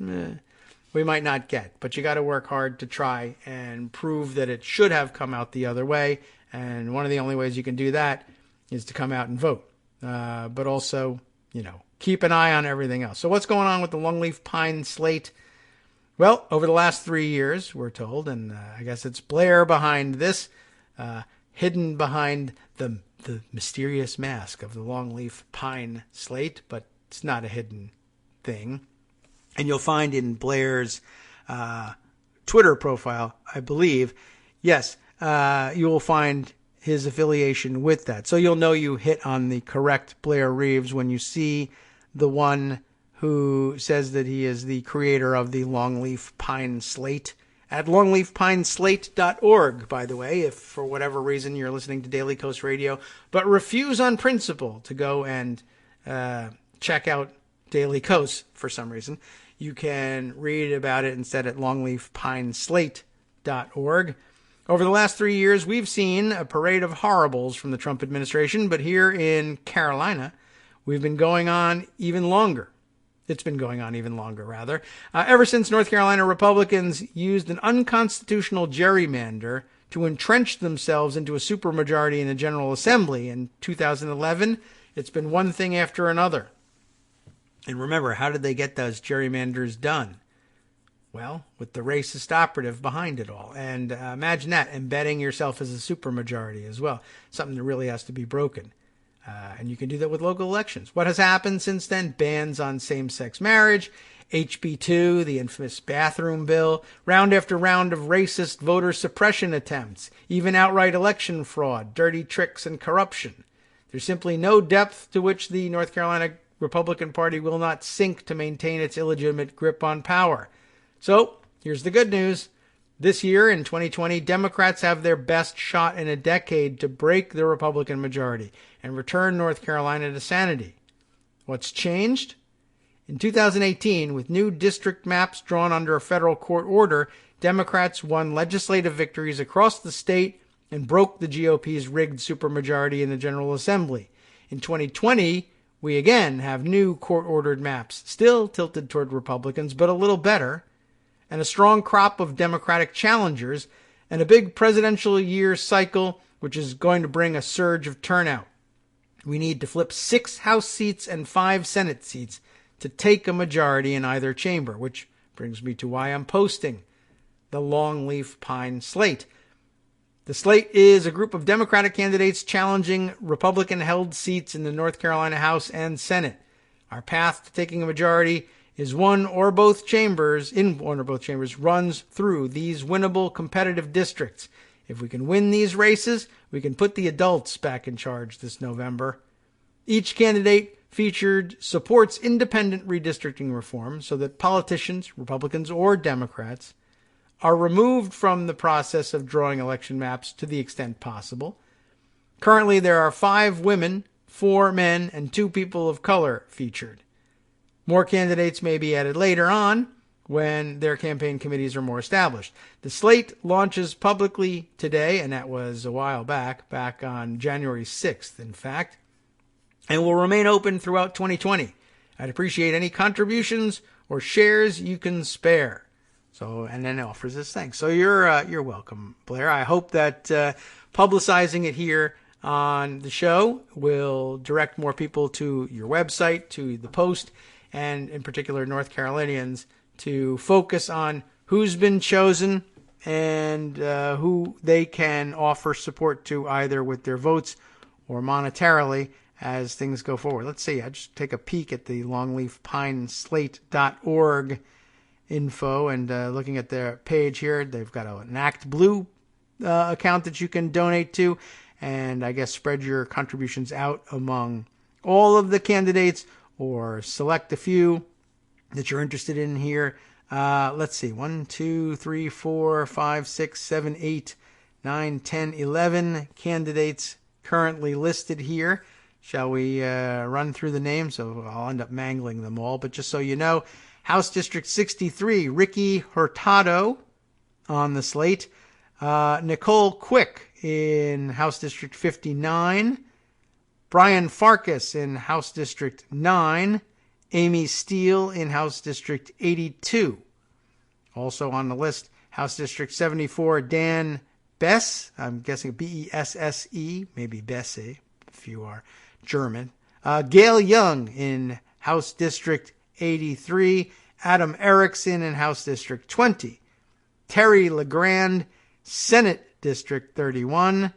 we might not get. But you got to work hard to try and prove that it should have come out the other way. And one of the only ways you can do that is to come out and vote. But also, keep an eye on everything else. So what's going on with the longleaf pine slate? Well, over the last 3 years, we're told, and I guess it's Blair behind this, hidden behind the mysterious mask of the longleaf pine slate, but it's not a hidden thing. And you'll find in Blair's Twitter profile, I believe, yes, you will find his affiliation with that. So you'll know you hit on the correct Blair Reeves when you see the one who says that he is the creator of the longleaf pine slate at longleafpineslate.org, by the way, if for whatever reason you're listening to Daily Kos Radio, but refuse on principle to go and check out Daily Kos for some reason. You can read about it instead at longleafpineslate.org. Over the last 3 years, we've seen a parade of horribles from the Trump administration, but here in Carolina, we've been going on even longer. It's been going on even longer, rather. Ever since North Carolina Republicans used an unconstitutional gerrymander to entrench themselves into a supermajority in the General Assembly in 2011, it's been one thing after another. And remember, how did they get those gerrymanders done? Well, with the racist operative behind it all. And imagine that, embedding yourself as a supermajority as well. Something that really has to be broken. And you can do that with local elections. What has happened since then? Bans on same-sex marriage, HB2, the infamous bathroom bill, round after round of racist voter suppression attempts, even outright election fraud, dirty tricks, and corruption. There's simply no depth to which the North Carolina Republican Party will not sink to maintain its illegitimate grip on power. So, here's the good news. This year, in 2020, Democrats have their best shot in a decade to break the Republican majority and return North Carolina to sanity. What's changed? In 2018, with new district maps drawn under a federal court order, Democrats won legislative victories across the state and broke the GOP's rigged supermajority in the General Assembly. In 2020, we again have new court-ordered maps, still tilted toward Republicans, but a little better, and a strong crop of Democratic challengers, and a big presidential year cycle, which is going to bring a surge of turnout. We need to flip 6 House seats and 5 Senate seats to take a majority in either chamber, which brings me to why I'm posting the longleaf pine slate. The slate is a group of Democratic candidates challenging Republican-held seats in the North Carolina House and Senate. Our path to taking a majority is one or both chambers runs through these winnable competitive districts. If we can win these races, we can put the adults back in charge this November. Each candidate featured supports independent redistricting reform so that politicians, Republicans or Democrats, are removed from the process of drawing election maps to the extent possible. Currently, there are 5 women, 4 men, and 2 people of color featured. More candidates may be added later on when their campaign committees are more established. The slate launches publicly today, and that was a while back on January 6th, in fact, and will remain open throughout 2020. I'd appreciate any contributions or shares you can spare. So, and then it offers this thanks. So you're welcome, Blair. I hope that publicizing it here on the show will direct more people to your website, to the Post, and in particular North Carolinians, to focus on who's been chosen and who they can offer support to either with their votes or monetarily as things go forward. Let's see. I just take a peek at the longleafpineslate.org info and looking at their page here, they've got an Act Blue account that you can donate to, and I guess spread your contributions out among all of the candidates or select a few that you're interested in here. Let's see, 1, 2, 3, 4, 5, 6, 7, 8, 9, 10, 11 candidates currently listed here. Shall we run through the names? So I'll end up mangling them all, but just so you know, House District 63, Ricky Hurtado on the slate. Nicole Quick in House District 59. Brian Farkas in House District 9. Amy Steele in House District 82. Also on the list, House District 74, Dan Besse, I'm guessing Besse, maybe Besse, if you are German. Gail Young in House District 83. Adam Erickson in House District 20. Terry LeGrand, Senate District 31.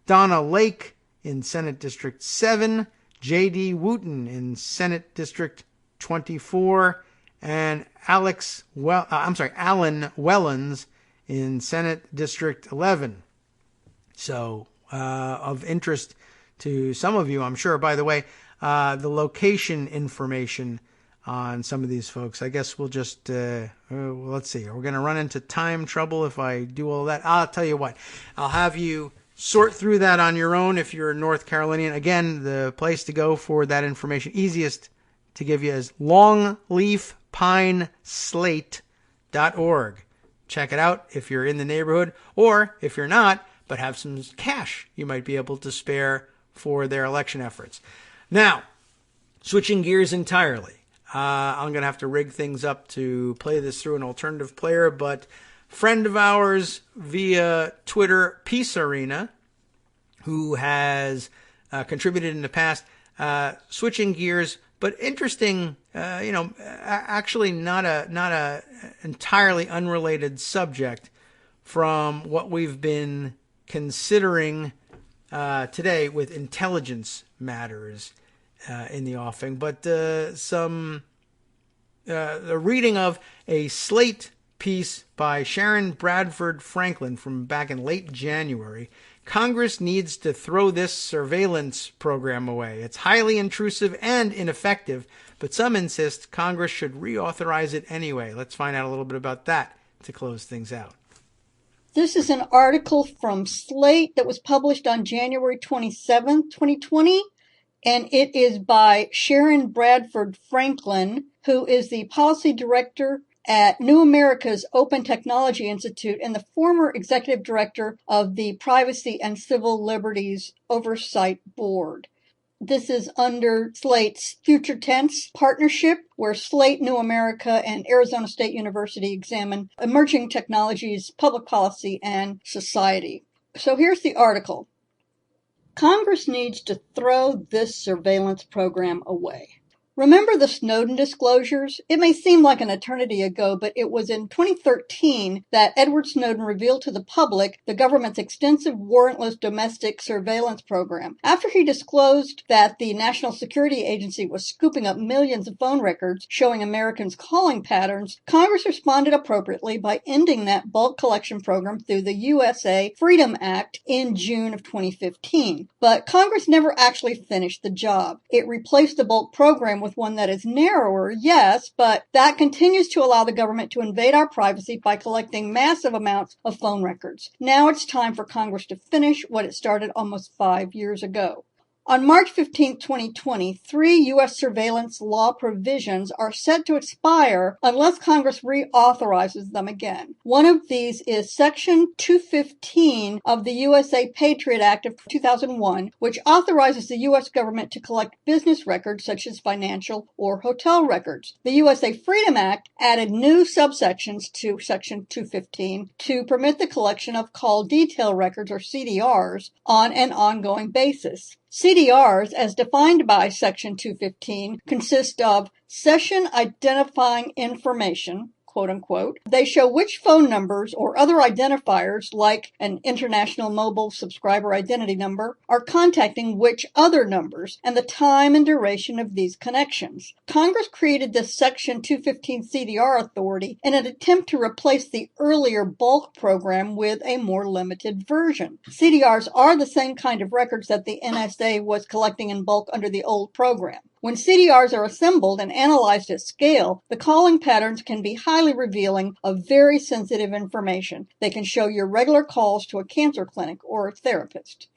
Donna Lake in Senate District 7. J.D. Wooten in Senate District 24, and Alan Wellens in Senate District 11. So, of interest to some of you, I'm sure. By the way, the location information on some of these folks, I guess we'll just, let's see. We're going to run into time trouble if I do all that. I'll tell you what. I'll have you sort through that on your own if you're a North Carolinian. Again, the place to go for that information, easiest to give you, is longleafpineslate.org. Check it out if you're in the neighborhood, or if you're not, but have some cash you might be able to spare for their election efforts. Now, switching gears entirely. I'm going to have to rig things up to play this through an alternative player, but friend of ours via Twitter, Peace Arena, who has contributed in the past, switching gears, but interesting, actually not a entirely unrelated subject from what we've been considering today with intelligence matters in the offing, but the reading of a Slate piece by Sharon Bradford Franklin from back in late January. Congress needs to throw this surveillance program away. It's highly intrusive and ineffective, but some insist Congress should reauthorize it anyway. Let's find out a little bit about that to close things out. This is an article from Slate that was published on January 27th, 2020, and it is by Sharon Bradford Franklin, who is the policy director at New America's Open Technology Institute and the former executive director of the Privacy and Civil Liberties Oversight Board. This is under Slate's Future Tense partnership, where Slate, New America, and Arizona State University examine emerging technologies, public policy, and society. So here's the article. Congress needs to throw this surveillance program away. Remember the Snowden disclosures? It may seem like an eternity ago, but it was in 2013 that Edward Snowden revealed to the public the government's extensive warrantless domestic surveillance program. After he disclosed that the National Security Agency was scooping up millions of phone records showing Americans' calling patterns, Congress responded appropriately by ending that bulk collection program through the USA Freedom Act in June of 2015. But Congress never actually finished the job. It replaced the bulk program with one that is narrower, yes, but that continues to allow the government to invade our privacy by collecting massive amounts of phone records. Now it's time for Congress to finish what it started almost 5 years ago. On March 15, 2020, 3 U.S. surveillance law provisions are set to expire unless Congress reauthorizes them again. One of these is Section 215 of the USA Patriot Act of 2001, which authorizes the U.S. government to collect business records such as financial or hotel records. The USA Freedom Act added new subsections to Section 215 to permit the collection of call detail records, or CDRs, on an ongoing basis. CDRs, as defined by Section 215, consist of session identifying information, quote unquote. They show which phone numbers or other identifiers, like an international mobile subscriber identity number, are contacting which other numbers, and the time and duration of these connections. Congress created this Section 215 CDR authority in an attempt to replace the earlier bulk program with a more limited version. CDRs are the same kind of records that the NSA was collecting in bulk under the old program. When CDRs are assembled and analyzed at scale, the calling patterns can be highly revealing of very sensitive information. They can show your regular calls to a cancer clinic or a therapist.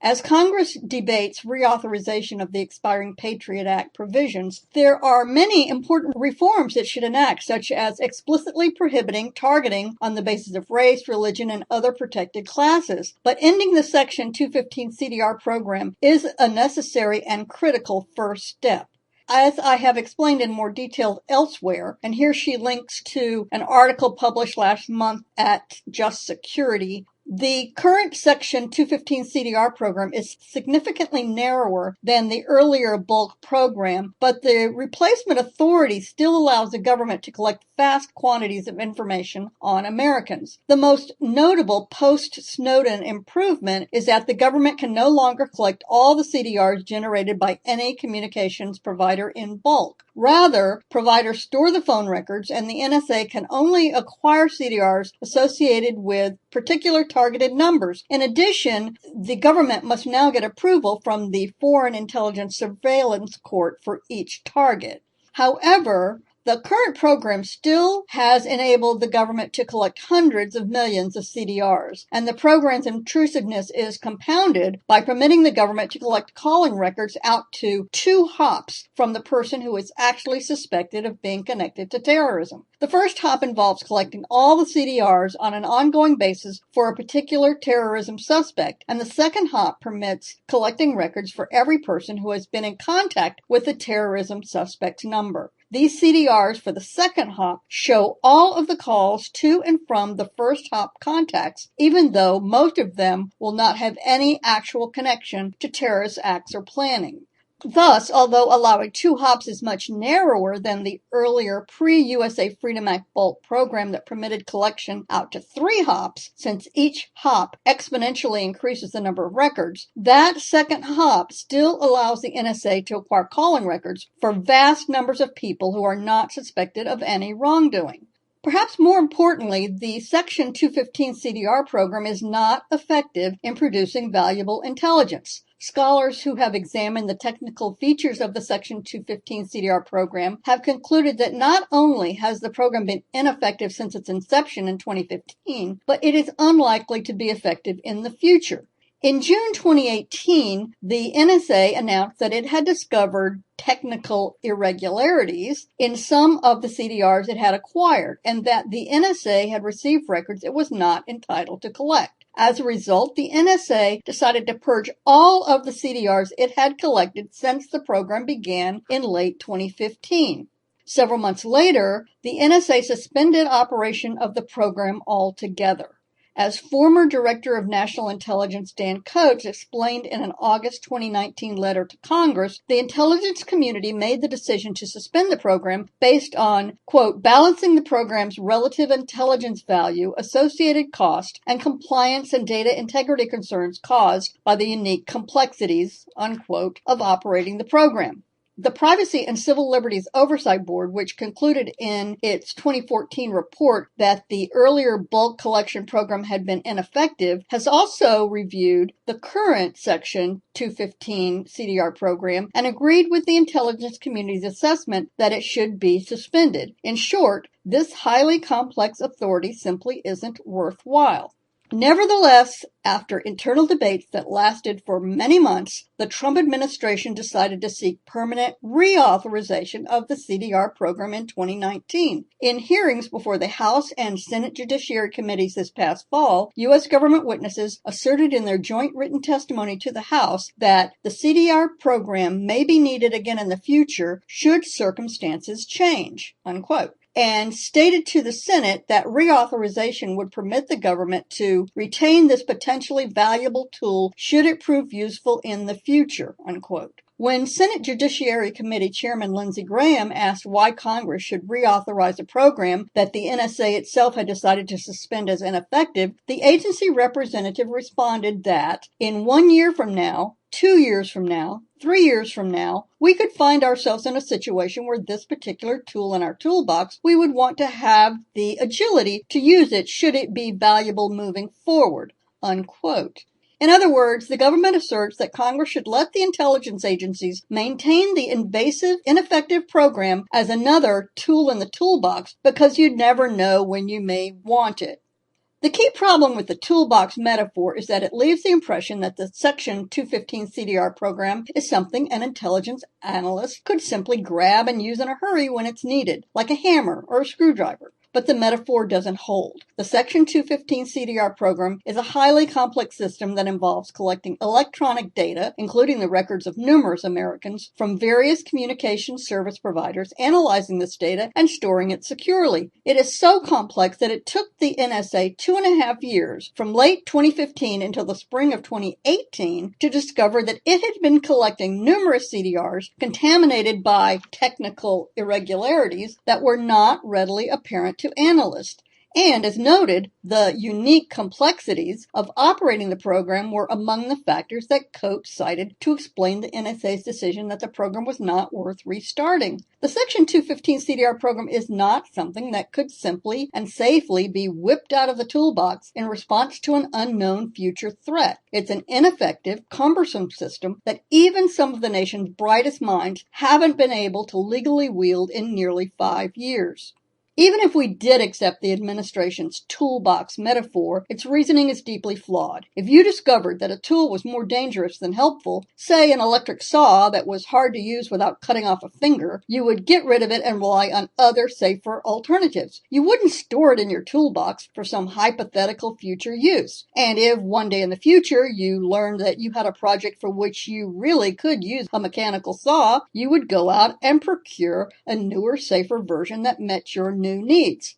As Congress debates reauthorization of the expiring Patriot Act provisions, there are many important reforms it should enact, such as explicitly prohibiting targeting on the basis of race, religion, and other protected classes. But ending the Section 215 CDR program is a necessary and critical first step. As I have explained in more detail elsewhere, and here she links to an article published last month at Just Security, the current Section 215 CDR program is significantly narrower than the earlier bulk program, but the replacement authority still allows the government to collect vast quantities of information on Americans. The most notable post-Snowden improvement is that the government can no longer collect all the CDRs generated by any communications provider in bulk. Rather, providers store the phone records, and the NSA can only acquire CDRs associated with particular targeted numbers. In addition, the government must now get approval from the Foreign Intelligence Surveillance Court for each target. However, the current program still has enabled the government to collect hundreds of millions of CDRs, and the program's intrusiveness is compounded by permitting the government to collect calling records out to 2 hops from the person who is actually suspected of being connected to terrorism. The first hop involves collecting all the CDRs on an ongoing basis for a particular terrorism suspect, and the second hop permits collecting records for every person who has been in contact with the terrorism suspect's number. These CDRs for the second hop show all of the calls to and from the first hop contacts, even though most of them will not have any actual connection to terrorist acts or planning. Thus, although allowing 2 hops is much narrower than the earlier pre-USA Freedom Act bulk program that permitted collection out to 3 hops, since each hop exponentially increases the number of records, that second hop still allows the NSA to acquire calling records for vast numbers of people who are not suspected of any wrongdoing. Perhaps more importantly, the Section 215 CDR program is not effective in producing valuable intelligence. Scholars who have examined the technical features of the Section 215 CDR program have concluded that not only has the program been ineffective since its inception in 2015, but it is unlikely to be effective in the future. In June 2018, the NSA announced that it had discovered technical irregularities in some of the CDRs it had acquired, and that the NSA had received records it was not entitled to collect. As a result, the NSA decided to purge all of the CDRs it had collected since the program began in late 2015. Several months later, the NSA suspended operation of the program altogether. As former Director of National Intelligence Dan Coats explained in an August 2019 letter to Congress, the intelligence community made the decision to suspend the program based on, quote, balancing the program's relative intelligence value, associated cost, and compliance and data integrity concerns caused by the unique complexities, unquote, of operating the program. The Privacy and Civil Liberties Oversight Board, which concluded in its 2014 report that the earlier bulk collection program had been ineffective, has also reviewed the current Section 215 CDR program and agreed with the intelligence community's assessment that it should be suspended. In short, this highly complex authority simply isn't worthwhile. Nevertheless, after internal debates that lasted for many months, the Trump administration decided to seek permanent reauthorization of the CDR program in 2019. In hearings before the House and Senate Judiciary Committees this past fall, U.S. government witnesses asserted in their joint written testimony to the House that the CDR program may be needed again in the future should circumstances change, unquote, and stated to the Senate that reauthorization would permit the government to retain this potentially valuable tool should it prove useful in the future, unquote. When Senate Judiciary Committee Chairman Lindsey Graham asked why Congress should reauthorize a program that the NSA itself had decided to suspend as ineffective, the agency representative responded that in 1 year from now, 2 years from now, 3 years from now, we could find ourselves in a situation where this particular tool in our toolbox, we would want to have the agility to use it should it be valuable moving forward, unquote. In other words, the government asserts that Congress should let the intelligence agencies maintain the invasive, ineffective program as another tool in the toolbox because you never know when you may want it. The key problem with the toolbox metaphor is that it leaves the impression that the Section 215 CDR program is something an intelligence analyst could simply grab and use in a hurry when it's needed, like a hammer or a screwdriver. But the metaphor doesn't hold. The Section 215 CDR program is a highly complex system that involves collecting electronic data, including the records of numerous Americans, from various communication service providers, analyzing this data and storing it securely. It is so complex that it took the NSA 2.5 years, from late 2015 until the spring of 2018, to discover that it had been collecting numerous CDRs contaminated by technical irregularities that were not readily apparent to analysts. And as noted, the unique complexities of operating the program were among the factors that Coates cited to explain the NSA's decision that the program was not worth restarting. The Section 215 CDR program is not something that could simply and safely be whipped out of the toolbox in response to an unknown future threat. It's an ineffective, cumbersome system that even some of the nation's brightest minds haven't been able to legally wield in nearly 5 years. Even if we did accept the administration's toolbox metaphor, its reasoning is deeply flawed. If you discovered that a tool was more dangerous than helpful, say an electric saw that was hard to use without cutting off a finger, you would get rid of it and rely on other, safer alternatives. You wouldn't store it in your toolbox for some hypothetical future use. And if one day in the future you learned that you had a project for which you really could use a mechanical saw, you would go out and procure a newer, safer version that met your new needs.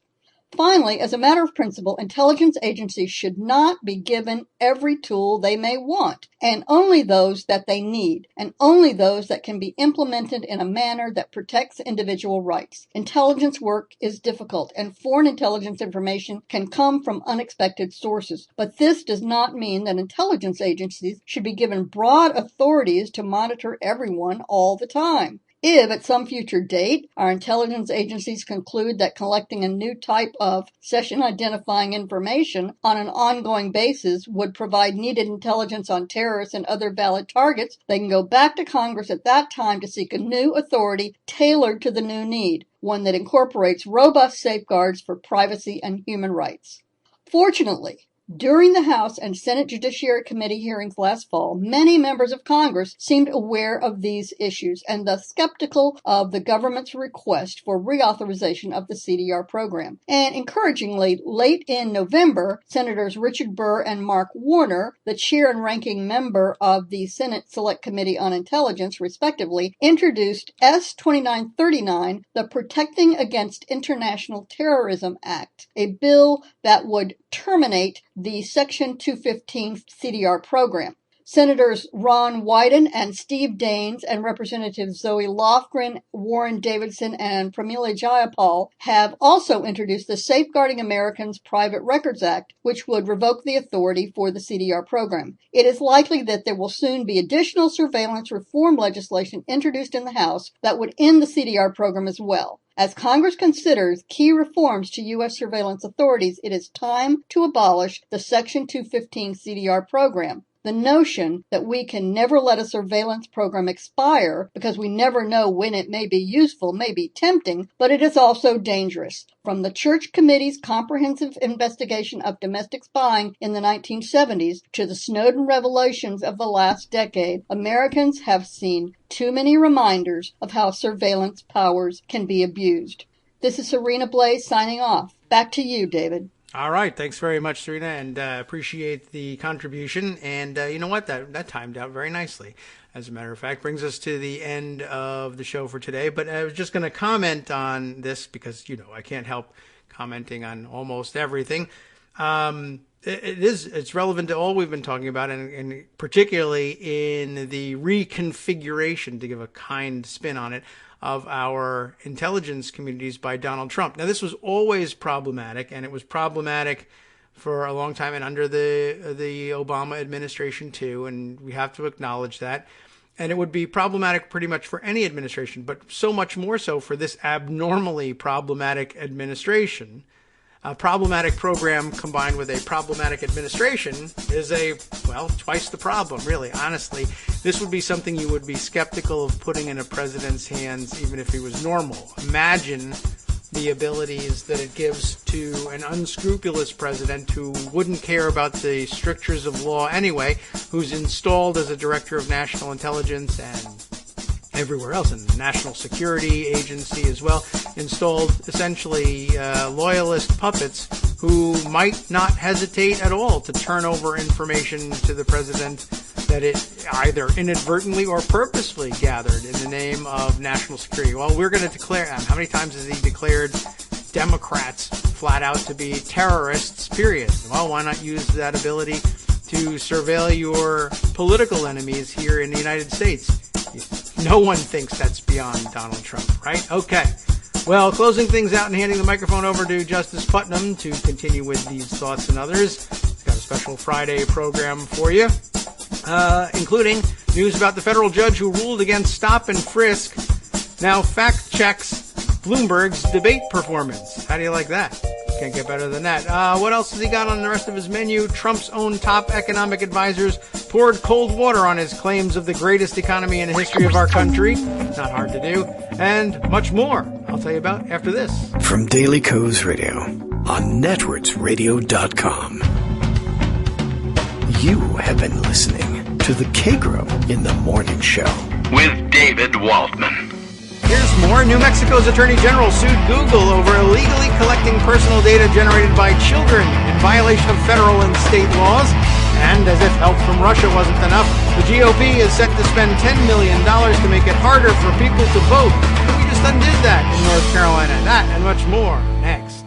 Finally, as a matter of principle, intelligence agencies should not be given every tool they may want, and only those that they need, and only those that can be implemented in a manner that protects individual rights. Intelligence work is difficult, and foreign intelligence information can come from unexpected sources, but this does not mean that intelligence agencies should be given broad authorities to monitor everyone all the time. If, at some future date, our intelligence agencies conclude that collecting a new type of session-identifying information on an ongoing basis would provide needed intelligence on terrorists and other valid targets, they can go back to Congress at that time to seek a new authority tailored to the new need, one that incorporates robust safeguards for privacy and human rights. Fortunately, during the House and Senate Judiciary Committee hearings last fall, many members of Congress seemed aware of these issues and thus skeptical of the government's request for reauthorization of the CDR program. And encouragingly, late in November, Senators Richard Burr and Mark Warner, the chair and ranking member of the Senate Select Committee on Intelligence, respectively, introduced S. 2939, the Protecting Against International Terrorism Act, a bill that would terminate the Section 215 CDR program. Senators Ron Wyden and Steve Daines and Representatives Zoe Lofgren, Warren Davidson, and Pramila Jayapal have also introduced the Safeguarding Americans Private Records Act, which would revoke the authority for the CDR program. It is likely that there will soon be additional surveillance reform legislation introduced in the House that would end the CDR program as well. As Congress considers key reforms to U.S. surveillance authorities, it is time to abolish the Section 215 CDR program. The notion that we can never let a surveillance program expire because we never know when it may be useful may be tempting, but it is also dangerous. From the Church Committee's comprehensive investigation of domestic spying in the 1970s to the Snowden revelations of the last decade, Americans have seen too many reminders of how surveillance powers can be abused. This is Serena Blaze signing off. Back to you, David. All right. Thanks very much, Serena, and appreciate the contribution. And you know what? That timed out very nicely. As a matter of fact, brings us to the end of the show for today. But I was just going to comment on this because, I can't help commenting on almost everything. It's relevant to all we've been talking about, and particularly in the reconfiguration, to give a kind spin on it, of our intelligence communities by Donald Trump. Now, this was always problematic, and it was problematic for a long time and under the Obama administration too, and we have to acknowledge that. And it would be problematic pretty much for any administration, but so much more so for this abnormally problematic administration. A problematic program combined with a problematic administration is twice the problem, really. Honestly, this would be something you would be skeptical of putting in a president's hands, even if he was normal. Imagine the abilities that it gives to an unscrupulous president who wouldn't care about the strictures of law anyway, who's installed as a director of national intelligence and everywhere else, in the National Security Agency as well, installed essentially loyalist puppets who might not hesitate at all to turn over information to the president that it either inadvertently or purposefully gathered in the name of national security. Well, we're going to declare, how many times has he declared Democrats flat out to be terrorists, period? Well, why not use that ability to surveil your political enemies here in the United States? No one thinks that's beyond Donald Trump, right? Okay. Well, closing things out and handing the microphone over to Justice Putnam to continue with these thoughts and others. He's got a special Friday program for you, including news about the federal judge who ruled against stop and frisk now fact checks Bloomberg's debate performance. How do you like that? Can't get better than that. What else has he got on the rest of his menu? Trump's own top economic advisors poured cold water on his claims of the greatest economy in the history of our country. Not hard to do. And much more. I'll tell you about after this. From Daily Kos Radio on networksradio.com. You have been listening to the Kagro in the Morning Show with David Waldman. Here's more. New Mexico's Attorney General sued Google over illegally collecting personal data generated by children in violation of federal and state laws. And as if help from Russia wasn't enough, the GOP is set to spend $10 million to make it harder for people to vote. We just undid that in North Carolina. That and much more next.